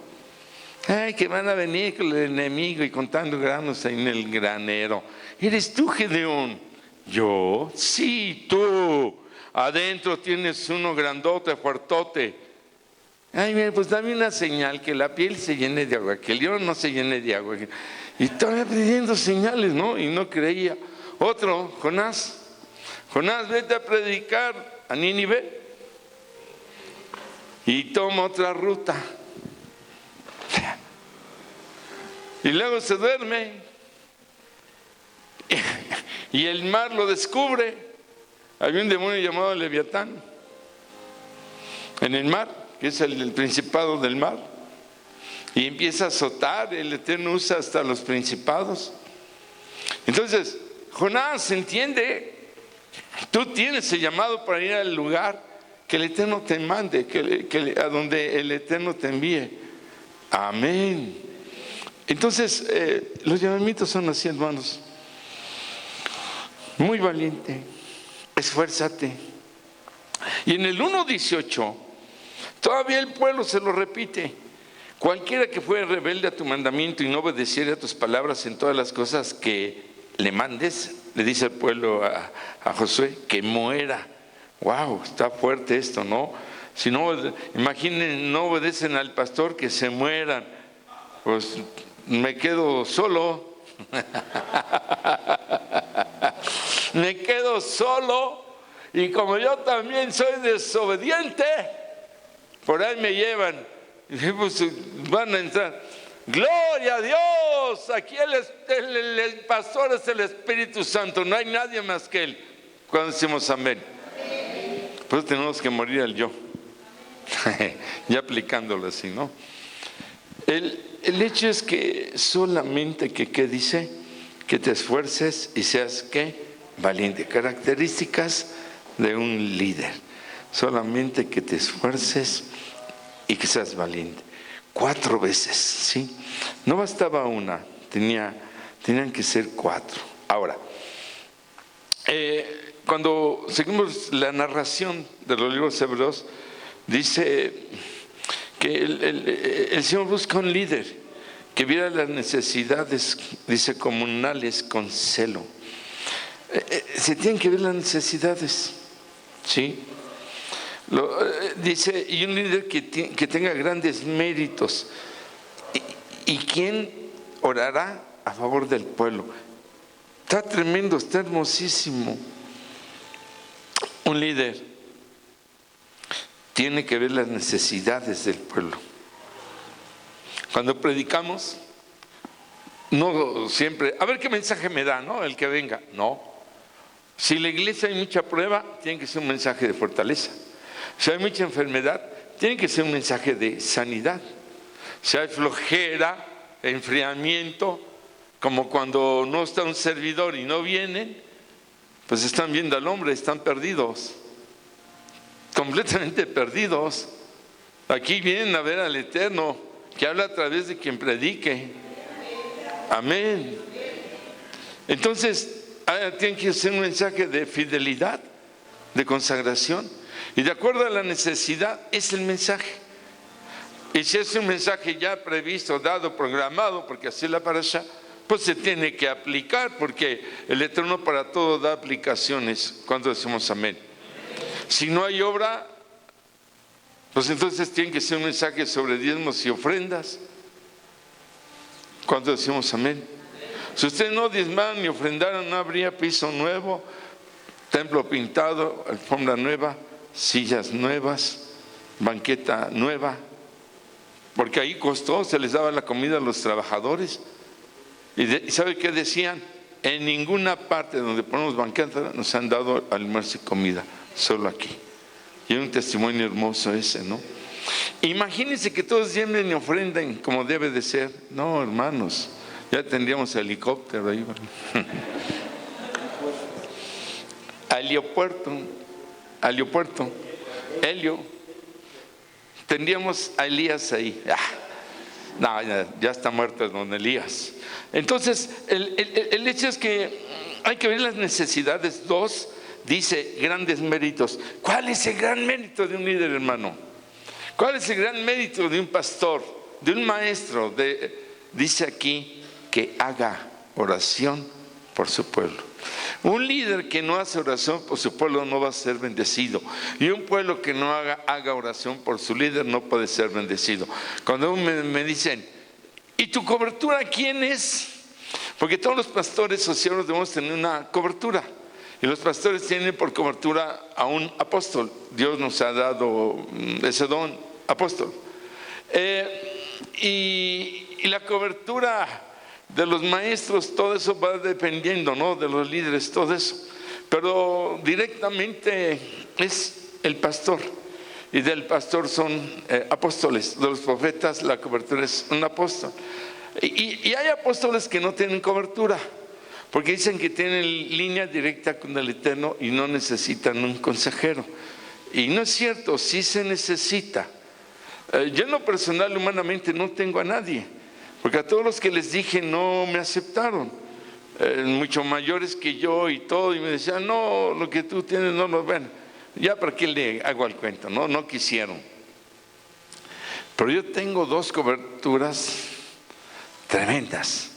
Ay, que van a venir con el enemigo y contando granos en el granero. ¿Eres tú, Gedeón? ¿Yo? Sí, tú. Adentro tienes uno grandote, fuertote. Ay, mira, pues dame una señal, que la piel se llene de agua, que el león no se llene de agua. Y estaba pidiendo señales, ¿no? Y no creía. Otro, Jonás. Jonás, vete a predicar a Nínive. Y toma otra ruta. Y luego se duerme. Y el mar lo descubre. Había un demonio llamado Leviatán en el mar, que es el principado del mar. Y empieza a azotar. El Eterno usa hasta los principados. Entonces, Jonás, entiende, tú tienes el llamado para ir al lugar que el Eterno te mande, a donde el Eterno te envíe. Amén. Entonces, los llamamientos son así, hermanos. Muy valiente, esfuérzate. Y en el 1:18, todavía el pueblo se lo repite. Cualquiera que fuere rebelde a tu mandamiento y no obedeciere a tus palabras en todas las cosas que le mandes, le dice el pueblo a Josué, que muera. Wow, está fuerte esto, ¿no? Si no, imaginen, no obedecen al pastor, que se mueran. Pues me quedo solo. Me quedo solo. Y como yo también soy desobediente, por ahí me llevan. Y pues van a entrar. Gloria a Dios. Aquí el pastor es el Espíritu Santo. No hay nadie más que Él. Cuando decimos amén. Pues tenemos que morir al yo. Ya aplicándolo así, ¿no? El hecho es que solamente ¿qué dice? Que te esfuerces y seas, ¿qué? valiente. Características de un líder: solamente que te esfuerces y que seas valiente. 4 veces, ¿sí? No bastaba una, tenían que ser 4. Ahora, cuando seguimos la narración de los libros hebreos, dice que el Señor busca un líder que viera las necesidades, dice, comunales con celo. Se tienen que ver las necesidades, ¿sí? Dice, y un líder que tenga grandes méritos. ¿Y quién orará a favor del pueblo? Está tremendo, está hermosísimo. Un líder tiene que ver las necesidades del pueblo. Cuando predicamos, no siempre, a ver qué mensaje me da, ¿no? El que venga. No. Si en la iglesia hay mucha prueba, tiene que ser un mensaje de fortaleza. Si hay mucha enfermedad, tiene que ser un mensaje de sanidad. Si hay flojera, enfriamiento, como cuando no está un servidor y no vienen, pues están viendo al hombre, están perdidos, completamente perdidos. Aquí vienen a ver al Eterno, que habla a través de quien predique. Amén. Entonces, tiene que ser un mensaje de fidelidad, de consagración. Y de acuerdo a la necesidad es el mensaje. Y si es un mensaje ya previsto, dado, programado, porque así es la parasha, pues se tiene que aplicar, porque el Eterno para todo da aplicaciones. Cuando decimos amén. Si no hay obra, pues entonces tiene que ser un mensaje sobre diezmos y ofrendas. Cuando decimos amén. Si ustedes no diezmaran ni ofrendaran, no habría piso nuevo, templo pintado, alfombra nueva, sillas nuevas, banqueta nueva, porque ahí costó, se les daba la comida a los trabajadores. ¿Y sabe qué decían? En ninguna parte donde ponemos banqueta nos han dado almuerzo y comida, solo aquí. Y es un testimonio hermoso ese, ¿no? Imagínense que todos diezmen y ofrenden como debe de ser. No, hermanos, ya tendríamos helicóptero ahí. Aeropuerto, Helio, tendríamos a Elías ahí. No, ya está muerto don Elías. Entonces, el hecho es que hay que ver las necesidades. 2, dice grandes méritos. ¿Cuál es el gran mérito de un líder, hermano? ¿Cuál es el gran mérito de un pastor, de un maestro? Dice aquí que haga oración por su pueblo. Un líder que no hace oración por su pueblo no va a ser bendecido. Y un pueblo que no haga oración por su líder no puede ser bendecido. Cuando me dicen, ¿y tu cobertura quién es? Porque todos los pastores sociales debemos tener una cobertura. Y los pastores tienen por cobertura a un apóstol. Dios nos ha dado ese don, apóstol. Y la cobertura de los maestros, todo eso va dependiendo, ¿no? De los líderes, todo eso. Pero directamente es el pastor. Y del pastor son apóstoles. De los profetas la cobertura es un apóstol. Y hay apóstoles que no tienen cobertura, porque dicen que tienen línea directa con el Eterno y no necesitan un consejero. Y no es cierto, sí se necesita. Yo en lo personal, humanamente, no tengo a nadie, porque a todos los que les dije no me aceptaron, mucho mayores que yo y todo, y me decían, no, lo que tú tienes no lo ven. Ya para qué le hago el cuento, no quisieron. Pero yo tengo 2 coberturas tremendas.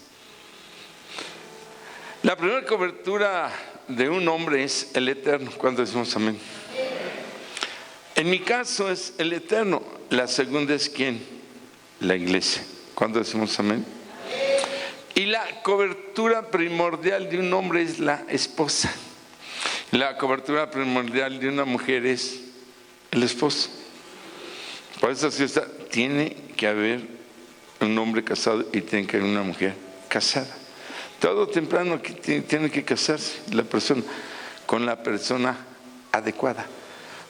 La primera cobertura de un hombre es el Eterno, cuando decimos amén. En mi caso es el Eterno. La segunda es ¿quién? La iglesia, cuando decimos amén. Y la cobertura primordial de un hombre es la esposa. La cobertura primordial de una mujer es el esposo. Por eso tiene que haber un hombre casado y tiene que haber una mujer casada. Todo temprano tiene que casarse la persona con la persona adecuada,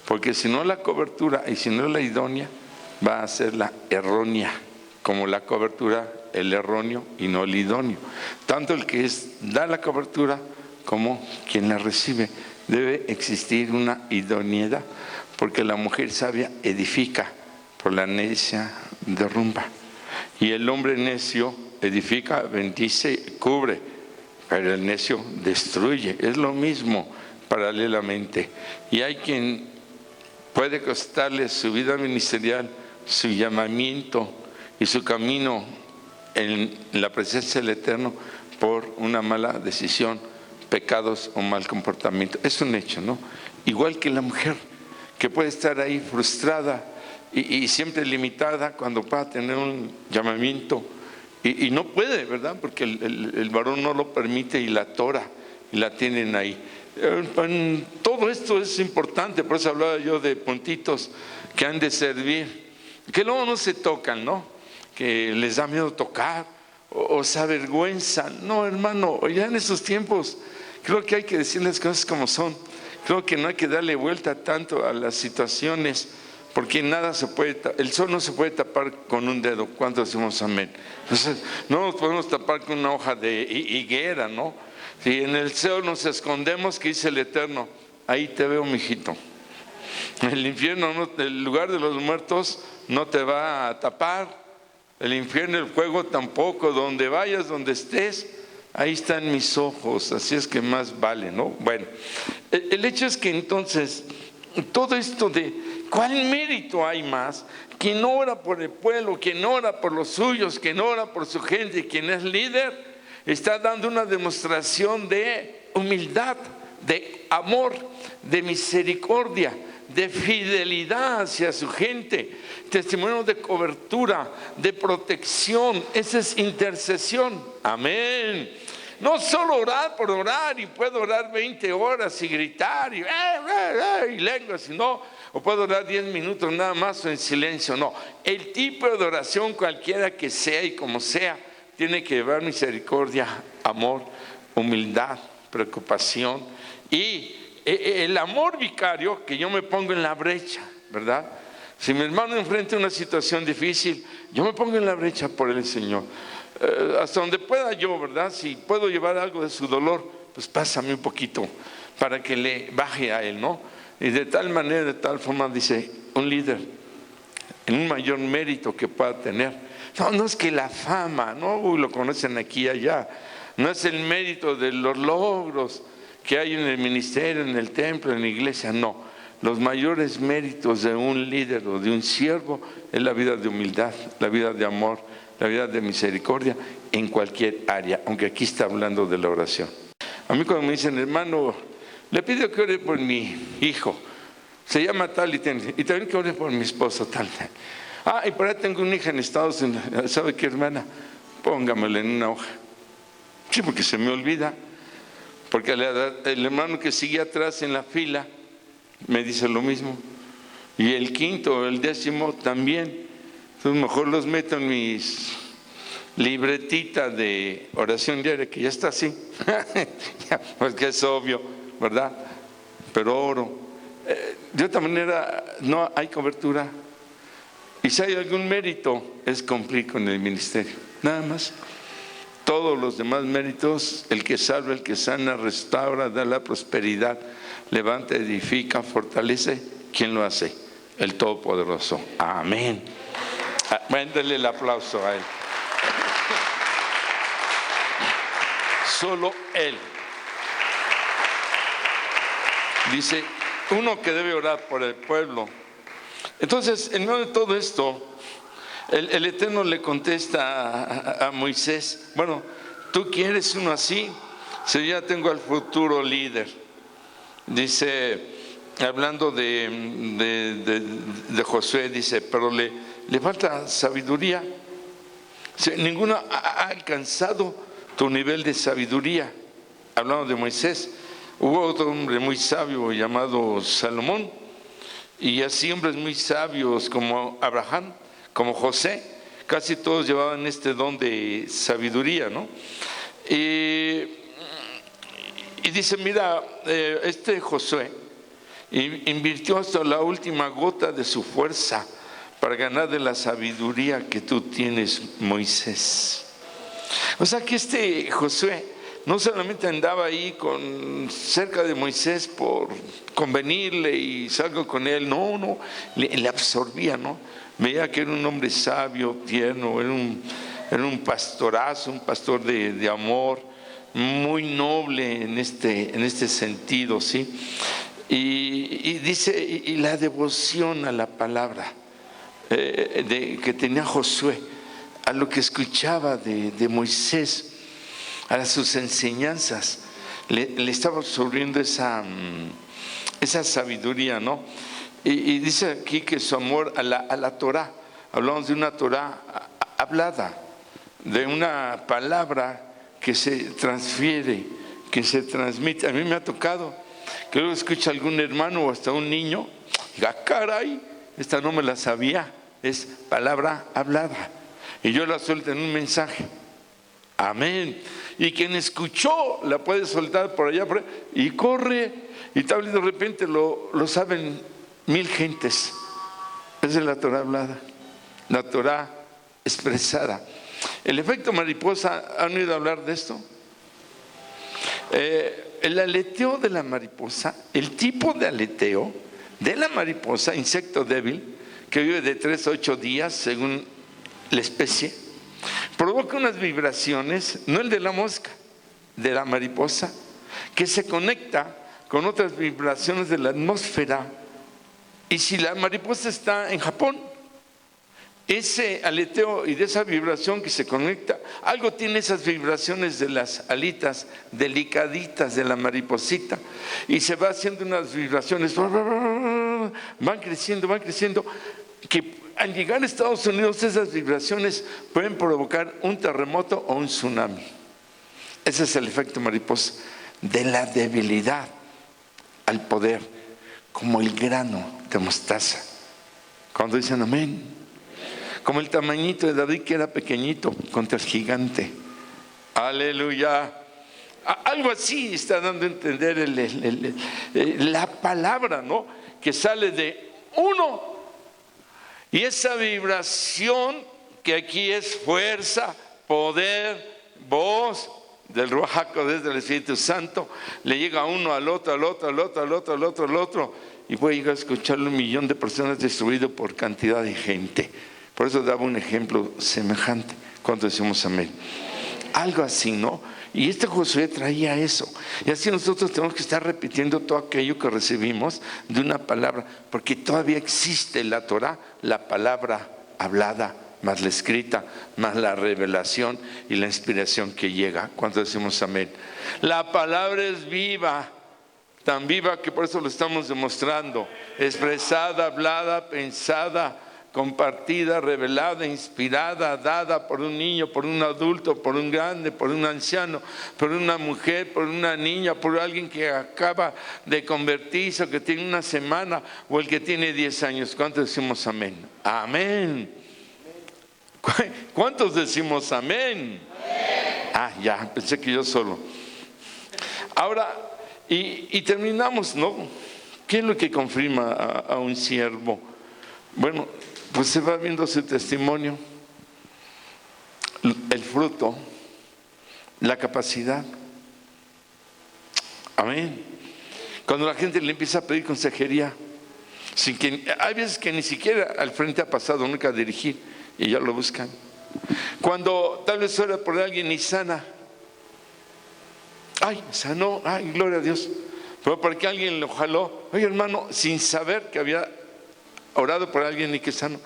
porque si no la cobertura y si no la idónea va a ser la errónea, como la cobertura el erróneo y no el idóneo. Tanto el que da la cobertura como quien la recibe. Debe existir una idoneidad, porque la mujer sabia edifica, por la necia derrumba. Y el hombre necio edifica, bendice, cubre, pero el necio destruye. Es lo mismo paralelamente. Y hay quien puede costarle su vida ministerial, su llamamiento y su camino en la presencia del Eterno por una mala decisión, pecados o mal comportamiento. Es un hecho, ¿no? Igual que la mujer, que puede estar ahí frustrada y siempre limitada cuando pueda tener un llamamiento y no puede, ¿verdad? Porque el varón no lo permite y la atora y la tienen ahí. Todo esto es importante, por eso hablaba yo de puntitos que han de servir, que luego no se tocan, ¿no? Que les da miedo tocar o se avergüenzan. No, hermano, ya en esos tiempos creo que hay que decir las cosas como son. Creo que no hay que darle vuelta tanto a las situaciones, porque nada se puede, el sol no se puede tapar con un dedo. ¿Cuántos decimos amén? Entonces, no nos podemos tapar con una hoja de higuera, ¿no? Si en el Seol nos escondemos, que dice el Eterno, ahí te veo, mijito. El infierno, el lugar de los muertos, no te va a tapar. El infierno, el fuego tampoco. Donde vayas, donde estés, ahí están mis ojos. Así es que más vale, ¿no? Bueno, el hecho es que entonces, todo esto de ¿cuál mérito hay más? Quien ora por el pueblo, quien ora por los suyos, quien ora por su gente, quien es líder, está dando una demostración de humildad, de amor, de misericordia, de fidelidad hacia su gente, testimonio de cobertura, de protección. Esa es intercesión. Amén. No solo orar por orar, y puedo orar 20 horas y gritar y lenguas, sino, o puedo orar 10 minutos nada más o en silencio. No, el tipo de oración, cualquiera que sea y como sea, tiene que llevar misericordia, amor, humildad, preocupación y el amor vicario, que yo me pongo en la brecha, ¿verdad? Si mi hermano enfrenta una situación difícil, yo me pongo en la brecha por el Señor. Hasta donde pueda yo, ¿verdad? Si puedo llevar algo de su dolor, pues pásame un poquito para que le baje a él, ¿no? Y de tal manera, de tal forma, dice, un líder en un mayor mérito que pueda tener. No es que la fama, no, lo conocen aquí y allá, no es el mérito de los logros que hay en el ministerio, en el templo, en la iglesia, no. Los mayores méritos de un líder o de un siervo es la vida de humildad, la vida de amor, la vida de misericordia en cualquier área, aunque aquí está hablando de la oración. A mí cuando me dicen, hermano, le pido que ore por mi hijo, se llama tal y también que ore por mi esposo tal. Ah, y por ahí tengo una hija en Estados Unidos, ¿sabe qué, hermana? Póngamela en una hoja. Sí, porque se me olvida, porque el hermano que sigue atrás en la fila me dice lo mismo, y el quinto, el 10º también. Entonces mejor los meto en mis libretitas de oración diaria, que ya está así, pues que es obvio, ¿verdad? Pero oro. De otra manera no hay cobertura, y si hay algún mérito es cumplir con el ministerio, nada más. Todos los demás méritos, el que salva, el que sana, restaura, da la prosperidad, levanta, edifica, fortalece, ¿quién lo hace? El Todopoderoso. Amén. Bueno, denle el aplauso a Él. Solo Él. Dice, uno que debe orar por el pueblo. Entonces, en medio de todo esto, el Eterno le contesta a Moisés, bueno, ¿tú quieres uno así? Si yo ya tengo al futuro líder. Dice, hablando de Josué, dice, pero le falta sabiduría. Ninguno ha alcanzado tu nivel de sabiduría. Hablando de Moisés, hubo otro hombre muy sabio llamado Salomón, y así hombres muy sabios como Abraham, como José, casi todos llevaban este don de sabiduría, ¿no? Y dice, mira, este Josué invirtió hasta la última gota de su fuerza para ganar de la sabiduría que tú tienes, Moisés. O sea que este Josué no solamente andaba ahí cerca de Moisés por convenirle y salgo con él, no, le absorbía, ¿no? Veía que era un hombre sabio, tierno, era un pastorazo, un pastor de amor, muy noble en este sentido, ¿sí? Y dice, y la devoción a la palabra que tenía Josué, a lo que escuchaba de Moisés, a sus enseñanzas, le estaba absorbiendo esa sabiduría, ¿no? Y dice aquí que su amor a la Torá, hablamos de una Torá hablada, de una palabra que se transfiere, que se transmite. A mí me ha tocado que luego escucha algún hermano o hasta un niño, diga, caray, esta no me la sabía, es palabra hablada. Y yo la suelto en un mensaje. Amén. Y quien escuchó la puede soltar por allá, y corre, y tal vez de repente lo saben 1000 gentes. Esa es la Torah hablada, la Torah expresada. El efecto mariposa, ¿han oído hablar de esto? El aleteo de la mariposa, el tipo de aleteo de la mariposa, insecto débil, que vive de 3 a 8 días según la especie, provoca unas vibraciones, no el de la mosca, de la mariposa, que se conecta con otras vibraciones de la atmósfera. Y si la mariposa está en Japón, ese aleteo y de esa vibración que se conecta, algo tiene esas vibraciones de las alitas delicaditas de la mariposita, y se va haciendo unas vibraciones, van creciendo, que al llegar a Estados Unidos esas vibraciones pueden provocar un terremoto o un tsunami. Ese es el efecto mariposa, de la debilidad al poder, como el grano de mostaza. Cuando dicen amén, como el tamañito de David, que era pequeñito contra el gigante. Aleluya. Algo así está dando a entender la palabra, ¿no? Que sale de uno. Y esa vibración que aquí es fuerza, poder, voz del Ruach HaKodesh, del Espíritu Santo, le llega a uno, al otro, y puede llegar a escucharlo 1 millón de personas destruido por cantidad de gente. Por eso daba un ejemplo semejante cuando decimos amén. Algo así, ¿no? Y este Josué traía eso. Y así nosotros tenemos que estar repitiendo todo aquello que recibimos de una palabra, porque todavía existe la Torah, la palabra hablada, más la escrita, más la revelación y la inspiración que llega cuando decimos amén. La palabra es viva, tan viva que por eso lo estamos demostrando, expresada, hablada, pensada, compartida, revelada, inspirada, dada por un niño, por un adulto, por un grande, por un anciano, por una mujer, por una niña, por alguien que acaba de convertirse, o que tiene 1 semana, o el que tiene 10 años. ¿Cuántos decimos amén? Amén. ¿Cuántos decimos amén? Ya, pensé que yo solo. Ahora, y terminamos, ¿no? ¿Qué es lo que confirma a un siervo? Bueno, pues se va viendo su testimonio, el fruto, la capacidad. Amén. Cuando la gente le empieza a pedir consejería, sin que, hay veces que ni siquiera al frente ha pasado nunca a dirigir y ya lo buscan. Cuando tal vez ora por alguien y sana, sanó, gloria a Dios. Pero porque alguien lo jaló, oye hermano, sin saber que había orado por alguien y que sano.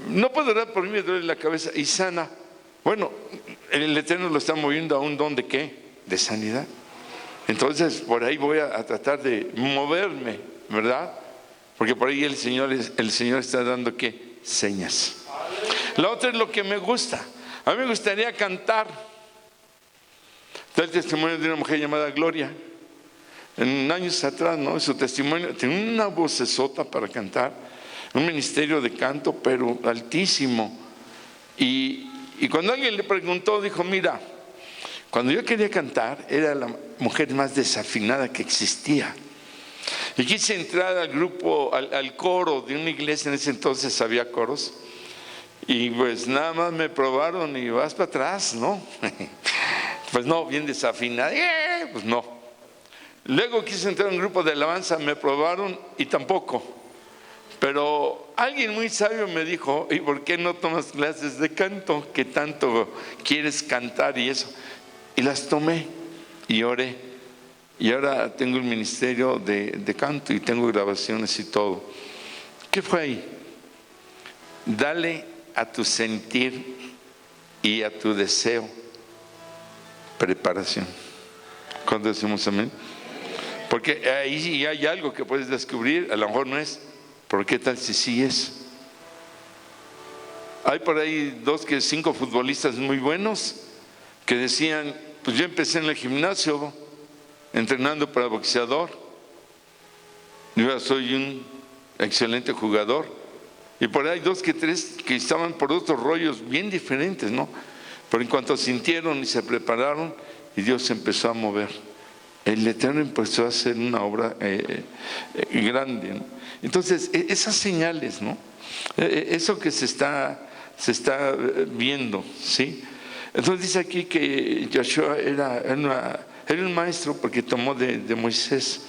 No puedo orar por mí, me duele la cabeza y sana. Bueno, el Eterno lo está moviendo a un don de ¿qué? De sanidad. Entonces por ahí voy a tratar de moverme, ¿verdad? Porque por ahí el Señor está dando ¿qué? Señas. La otra es lo que me gusta. A mí me gustaría cantar. Está el testimonio de una mujer llamada Gloria. En años atrás, ¿no? Su testimonio, tenía una vocesota para cantar, un ministerio de canto, pero altísimo. Y cuando alguien le preguntó, dijo, mira, cuando yo quería cantar, era la mujer más desafinada que existía. Y quise entrar al grupo, al coro de una iglesia, en ese entonces había coros, y pues nada más me probaron y vas para atrás, ¿no? Pues no, bien desafinada, pues no. Luego quise entrar en un grupo de alabanza, me probaron y tampoco. Pero alguien muy sabio me dijo, ¿y por qué no tomas clases de canto? ¿Qué tanto quieres cantar y eso? Y las tomé y oré. Y ahora tengo un ministerio de canto y tengo grabaciones y todo. ¿Qué fue ahí? Dale a tu sentir y a tu deseo preparación. ¿Cuándo decimos amén? Porque ahí hay algo que puedes descubrir, a lo mejor no es, pero ¿qué tal si sí es? Hay por ahí 5 futbolistas muy buenos que decían, pues yo empecé en el gimnasio entrenando para boxeador, yo soy un excelente jugador, y por ahí 2 que 3 que estaban por otros rollos bien diferentes, ¿no? Pero en cuanto sintieron y se prepararon, y Dios empezó a mover, el Eterno empezó a hacer una obra grande, ¿no? Entonces, esas señales, ¿no? Eso que se está viendo, ¿sí? Entonces dice aquí que Joshua era un maestro porque tomó de Moisés.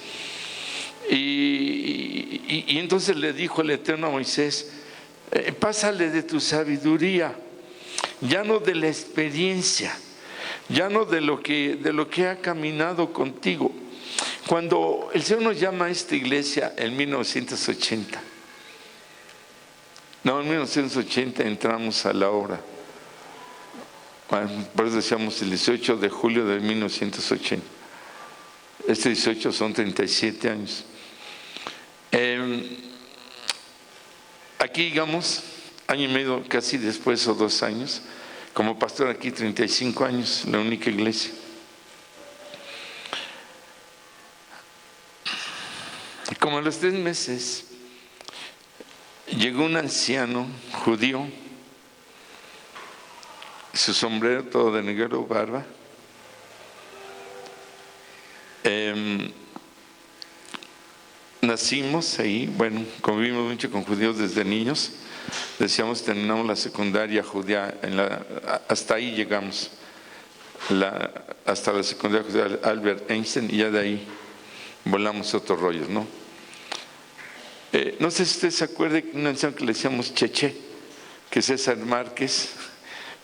Y entonces le dijo el Eterno a Moisés, pásale de tu sabiduría, ya no de la experiencia, ya no de lo que ha caminado contigo. Cuando el Señor nos llama a esta iglesia en 1980, en 1980 entramos a la obra. Por eso decíamos el 18 de julio de 1980. Este 18 son 37 años. Aquí, digamos, año y medio casi después, o 2 años, como pastor aquí 35 años, la única iglesia. Como a los 3 meses, llegó un anciano judío, su sombrero todo de negro, barba. Nacimos ahí, bueno, convivimos mucho con judíos desde niños. Decíamos, terminamos la secundaria judía, hasta ahí llegamos, hasta la secundaria judía Albert Einstein, y ya de ahí volamos otros rollos, ¿no? No sé si usted se acuerda de un anciano que le decíamos Cheche, que César Márquez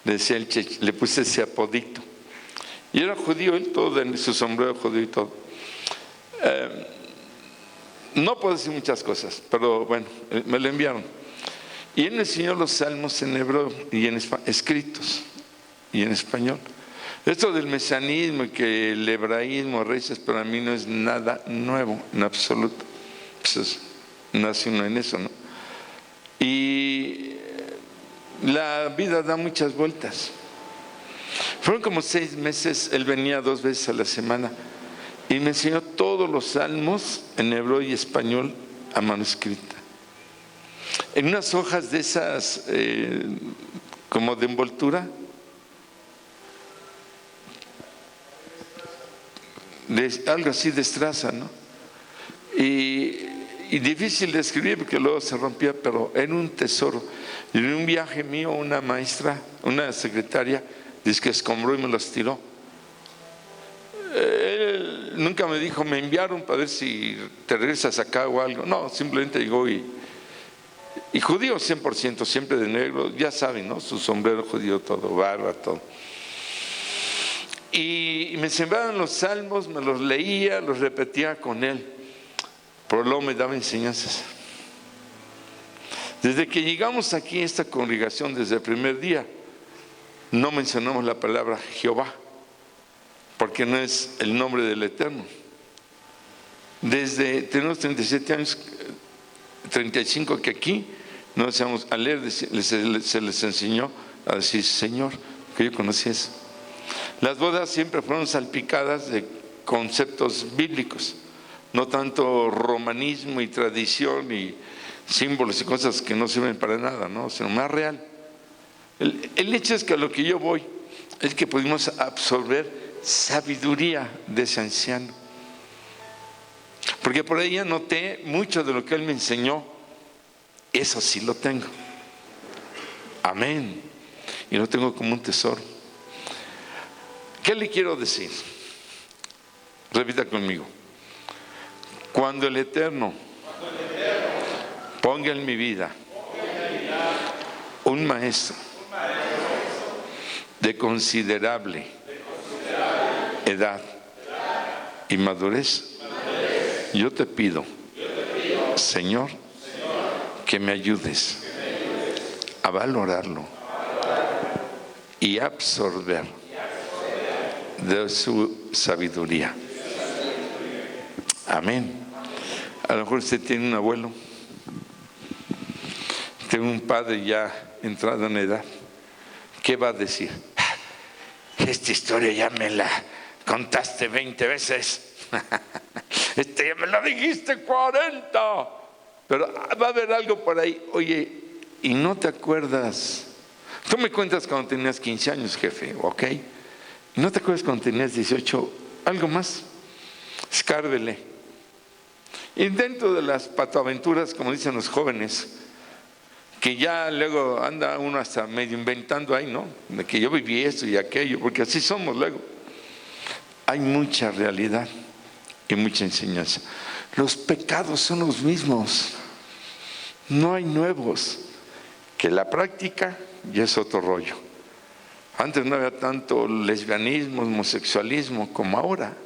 le decía el Cheche, le puse ese apodito. Y era judío, él todo, de su sombrero judío y todo. No puedo decir muchas cosas, pero bueno, me lo enviaron. Y él me enseñó los salmos en hebreo y escritos y en español. Esto del mesianismo y que el hebraísmo, raíces, para mí no es nada nuevo, en absoluto. Pues nace uno en eso, ¿no? Y la vida da muchas vueltas. Fueron como 6 meses, él venía 2 veces a la semana y me enseñó todos los salmos en hebreo y español a mano escrita. En unas hojas de esas, como de envoltura, algo así de estraza, ¿no? Y difícil de escribir porque luego se rompía, pero era un tesoro. Y en un viaje mío, una maestra, una secretaria, dice que escombró y me los tiró. Él nunca me dijo, me enviaron para ver si te regresas acá o algo. No, simplemente llegó y judío 100%, siempre de negro, ya saben, ¿no? Su sombrero judío todo, barba, todo. Y me sembraban los salmos, me los leía, los repetía con él. Pero luego me daba enseñanzas. Desde que llegamos aquí a esta congregación, desde el primer día, no mencionamos la palabra Jehová, porque no es el nombre del Eterno. Tenemos 37 años, 35 que aquí, no decíamos a leer, se les enseñó a decir Señor, que yo conocí eso. Las bodas siempre fueron salpicadas de conceptos bíblicos, no tanto romanismo y tradición y símbolos y cosas que no sirven para nada, ¿no? Sino más real. El hecho es que a lo que yo voy es que pudimos absorber sabiduría de ese anciano, porque por ahí anoté mucho de lo que él me enseñó. Eso sí lo tengo, amén, y lo tengo como un tesoro. ¿Qué le quiero decir? Repita conmigo. Cuando el Eterno ponga en mi vida un maestro de considerable edad y madurez, yo te pido, Señor, que me ayudes a valorarlo y absorber de su sabiduría. Amén. A lo mejor usted tiene un abuelo, tiene un padre ya entrado en edad. ¿Qué va a decir? Esta historia ya me la contaste 20 veces. Ya me la dijiste 40. Pero va a haber algo por ahí. Oye, ¿y no te acuerdas? Tú me cuentas cuando tenías 15 años, jefe, ¿ok? ¿Y no te acuerdas cuando tenías 18? Algo más. Escárvele. Y dentro de las patoaventuras, como dicen los jóvenes, que ya luego anda uno hasta medio inventando ahí, ¿no? De que yo viví esto y aquello, porque así somos luego. Hay mucha realidad y mucha enseñanza. Los pecados son los mismos, no hay nuevos. Que la práctica ya es otro rollo. Antes no había tanto lesbianismo, homosexualismo como ahora.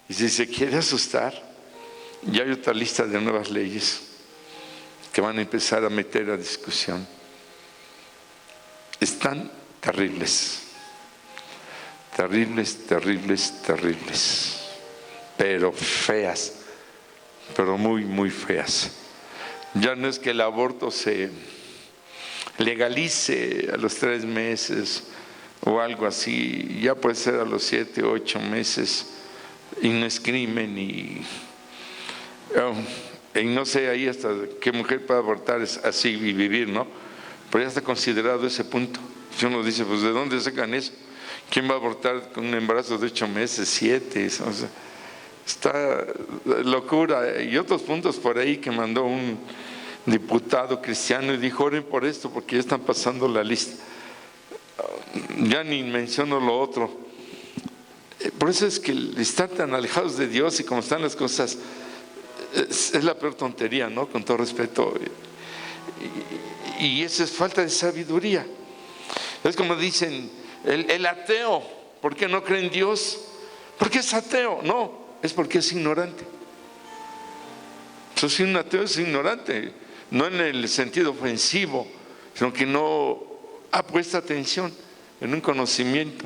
Y si se quiere asustar, ya hay otra lista de nuevas leyes que van a empezar a meter a discusión. Están terribles, terribles, terribles, terribles, pero feas, pero muy, muy feas. Ya no es que el aborto se legalice a los 3 meses o algo así, ya puede ser a los 7, 8 meses, y no es crimen, y no sé ahí hasta qué mujer puede abortar así y vivir, ¿no? Pero ya está considerado ese punto. Si uno dice, pues ¿de dónde sacan eso? ¿Quién va a abortar con un embarazo de 8 meses, 7? O sea, está locura. Y otros puntos por ahí que mandó un diputado cristiano y dijo, oren por esto porque ya están pasando la lista. Ya ni menciono lo otro. Por eso es que estar tan alejados de Dios y como están las cosas es la peor tontería, ¿no? Con todo respeto. Y eso es falta de sabiduría. Es como dicen, el ateo, ¿por qué no cree en Dios? Porque es ateo. No, es porque es ignorante. Si un ateo es ignorante, no en el sentido ofensivo, sino que no ha puesto atención en un conocimiento,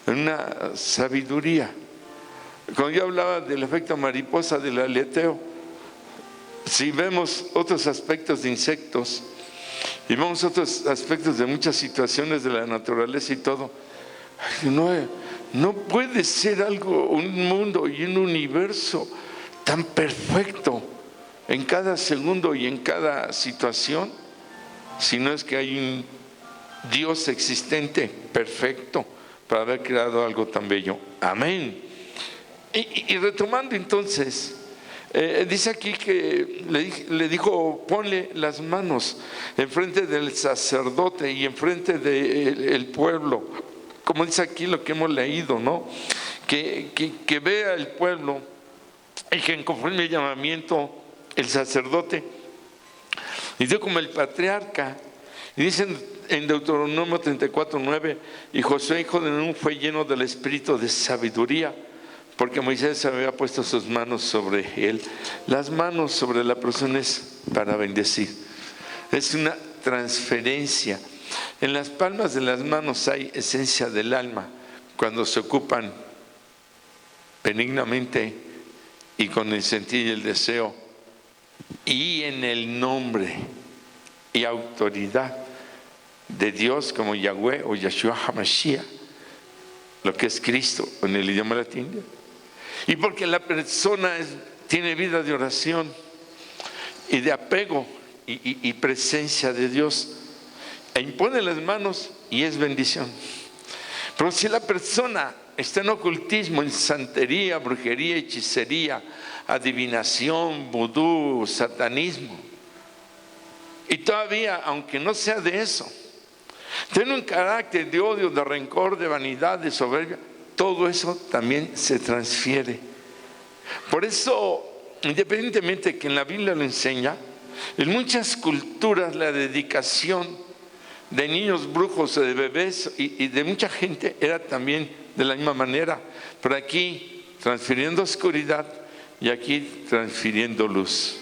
en una sabiduría. Cuando yo hablaba del efecto mariposa del aleteo, si vemos otros aspectos de insectos y vemos otros aspectos de muchas situaciones de la naturaleza y todo, no puede ser algo, un mundo y un universo tan perfecto en cada segundo y en cada situación, si no es que hay un Dios existente perfecto para haber creado algo tan bello. Amén. Y retomando entonces, dice aquí que le dijo, ponle las manos enfrente del sacerdote y enfrente del pueblo, como dice aquí lo que hemos leído, ¿no? Que vea el pueblo y que conforme el llamamiento el sacerdote, y dio como el patriarca, y dicen en Deuteronomio 34:9, y Josué hijo de Nun fue lleno del espíritu de sabiduría, porque Moisés había puesto sus manos sobre él. Las manos sobre la persona es para bendecir, es una transferencia. En las palmas de las manos hay esencia del alma cuando se ocupan benignamente y con el sentir y el deseo y en el nombre y autoridad de Dios como Yahweh o Yeshua HaMashiach, lo que es Cristo en el idioma latino. Y porque la persona tiene vida de oración y de apego y presencia de Dios, e impone las manos y es bendición. Pero si la persona está en ocultismo, en santería, brujería, hechicería, adivinación, vudú, satanismo, y todavía, aunque no sea de eso, Tiene un carácter de odio, de rencor, de vanidad, de soberbia. Todo eso también se transfiere. Por eso, independientemente de que en la Biblia lo enseña, en muchas culturas la dedicación de niños brujos, de bebés y de mucha gente era también de la misma manera. Pero aquí transfiriendo oscuridad y aquí transfiriendo luz.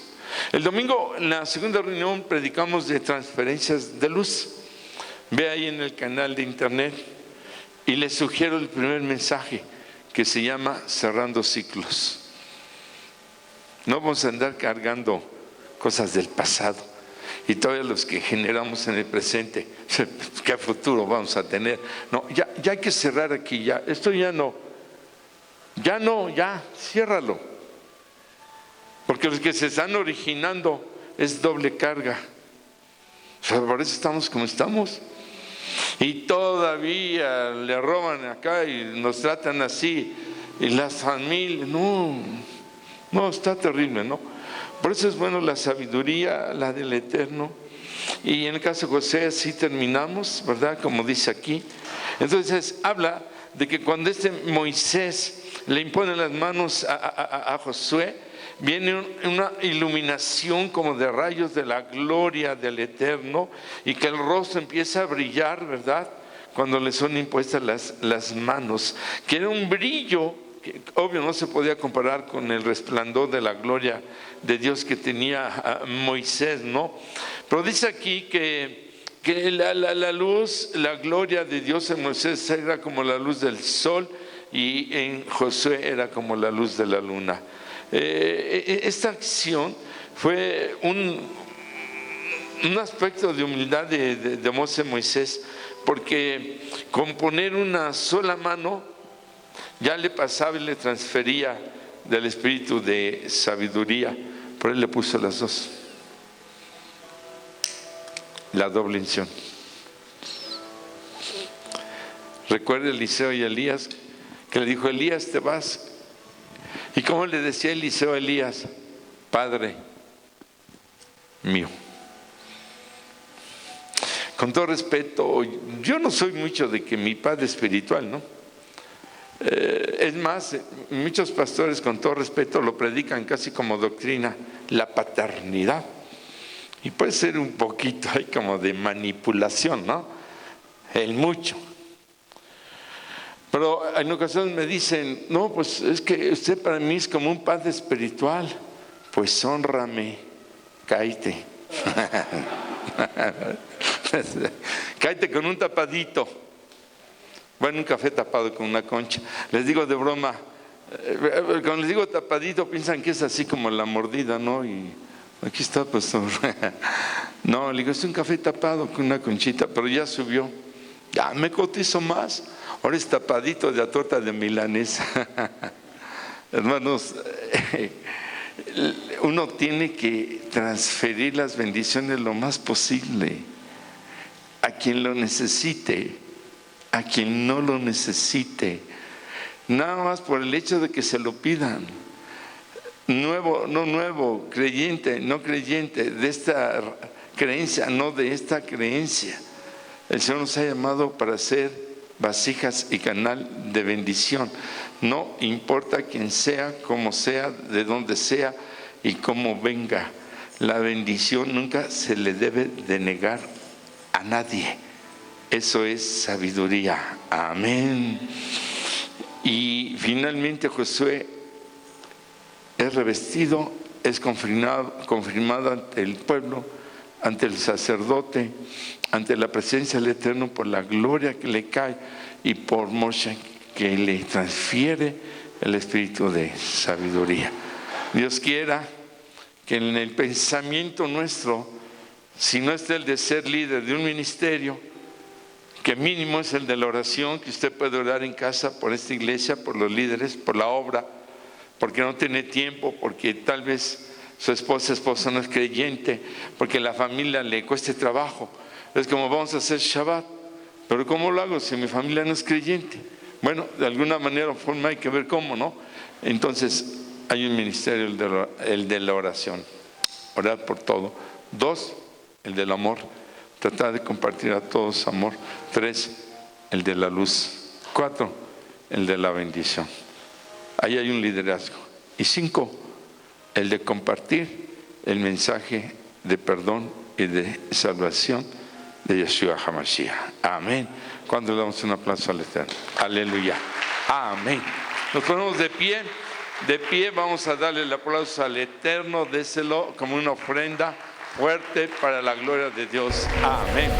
El domingo en la segunda reunión predicamos de transferencias de luz. Ve ahí en el canal de internet y les sugiero el primer mensaje que se llama Cerrando Ciclos. No vamos a andar cargando cosas del pasado y todavía los que generamos en el presente, ¿qué futuro vamos a tener? No, ya hay que cerrar aquí, ya, esto ya ciérralo. Porque los que se están originando es doble carga. O sea, por eso estamos como estamos. Y todavía le roban acá y nos tratan así. Y las familias, no, está terrible, ¿no? Por eso es bueno la sabiduría, la del Eterno. Y en el caso de José, así terminamos, ¿verdad? Como dice aquí. Entonces, habla de que cuando Moisés le impone las manos a Josué, viene una iluminación como de rayos de la gloria del Eterno y que el rostro empieza a brillar, ¿verdad? Cuando le son impuestas las manos, que era un brillo que obvio no se podía comparar con el resplandor de la gloria de Dios que tenía Moisés, ¿no? Pero dice aquí que la luz, la gloria de Dios en Moisés era como la luz del sol y en Josué era como la luz de la luna. Esta acción fue un aspecto de humildad de Moisés, porque con poner una sola mano ya le pasaba y le transfería del espíritu de sabiduría, pero él le puso las dos, la doble unción. Recuerda Eliseo y Elías, que le dijo: Elías, te vas. ¿Y cómo le decía Eliseo a Elías? Padre mío. Con todo respeto, yo no soy mucho de que mi padre espiritual, ¿no? Es más, muchos pastores, con todo respeto, lo predican casi como doctrina, la paternidad. Y puede ser un poquito ahí como de manipulación, ¿no? El mucho. Pero en ocasiones me dicen: no, pues es que usted para mí es como un padre espiritual. Pues hónrame, cáete. Cáete con un tapadito. Bueno, un café tapado con una concha. Les digo de broma, cuando les digo tapadito piensan que es así como la mordida, ¿no? Y aquí está, pastor. No, le digo, es un café tapado con una conchita, pero ya subió. Ya me cotizo más. Ahora es tapadito de la torta de milanesa. Hermanos, uno tiene que transferir las bendiciones lo más posible a quien lo necesite, a quien no lo necesite, nada más por el hecho de que se lo pidan. Nuevo, no nuevo, creyente, no creyente, de esta creencia, no de esta creencia. El Señor nos ha llamado para ser vasijas y canal de bendición. No importa quién sea, cómo sea, de dónde sea y cómo venga. La bendición nunca se le debe de negar a nadie. Eso es sabiduría. Amén. Y finalmente Josué es revestido, es confirmado ante el pueblo, ante el sacerdote, ante la presencia del Eterno por la gloria que le cae y por Moshe que le transfiere el espíritu de sabiduría. Dios quiera que en el pensamiento nuestro, si no es el de ser líder de un ministerio, que mínimo es el de la oración, que usted puede orar en casa por esta iglesia, por los líderes, por la obra, porque no tiene tiempo, porque tal vez su esposo no es creyente, porque la familia le cueste trabajo. Es como: vamos a hacer Shabbat, pero ¿cómo lo hago si mi familia no es creyente? Bueno, de alguna manera o forma hay que ver cómo, ¿no? Entonces hay un ministerio, el de la oración, orar por todo. 2, el del amor, Tratar de compartir a todos amor. 3, el de la luz. 4, el de la bendición. Ahí hay un liderazgo. Y 5, el de compartir el mensaje de perdón y de salvación de Yeshua HaMashiach. Amén. Cuando le damos un aplauso al Eterno. Aleluya. Amén. Nos ponemos de pie. De pie vamos a darle el aplauso al Eterno. Déselo como una ofrenda fuerte para la gloria de Dios. Amén.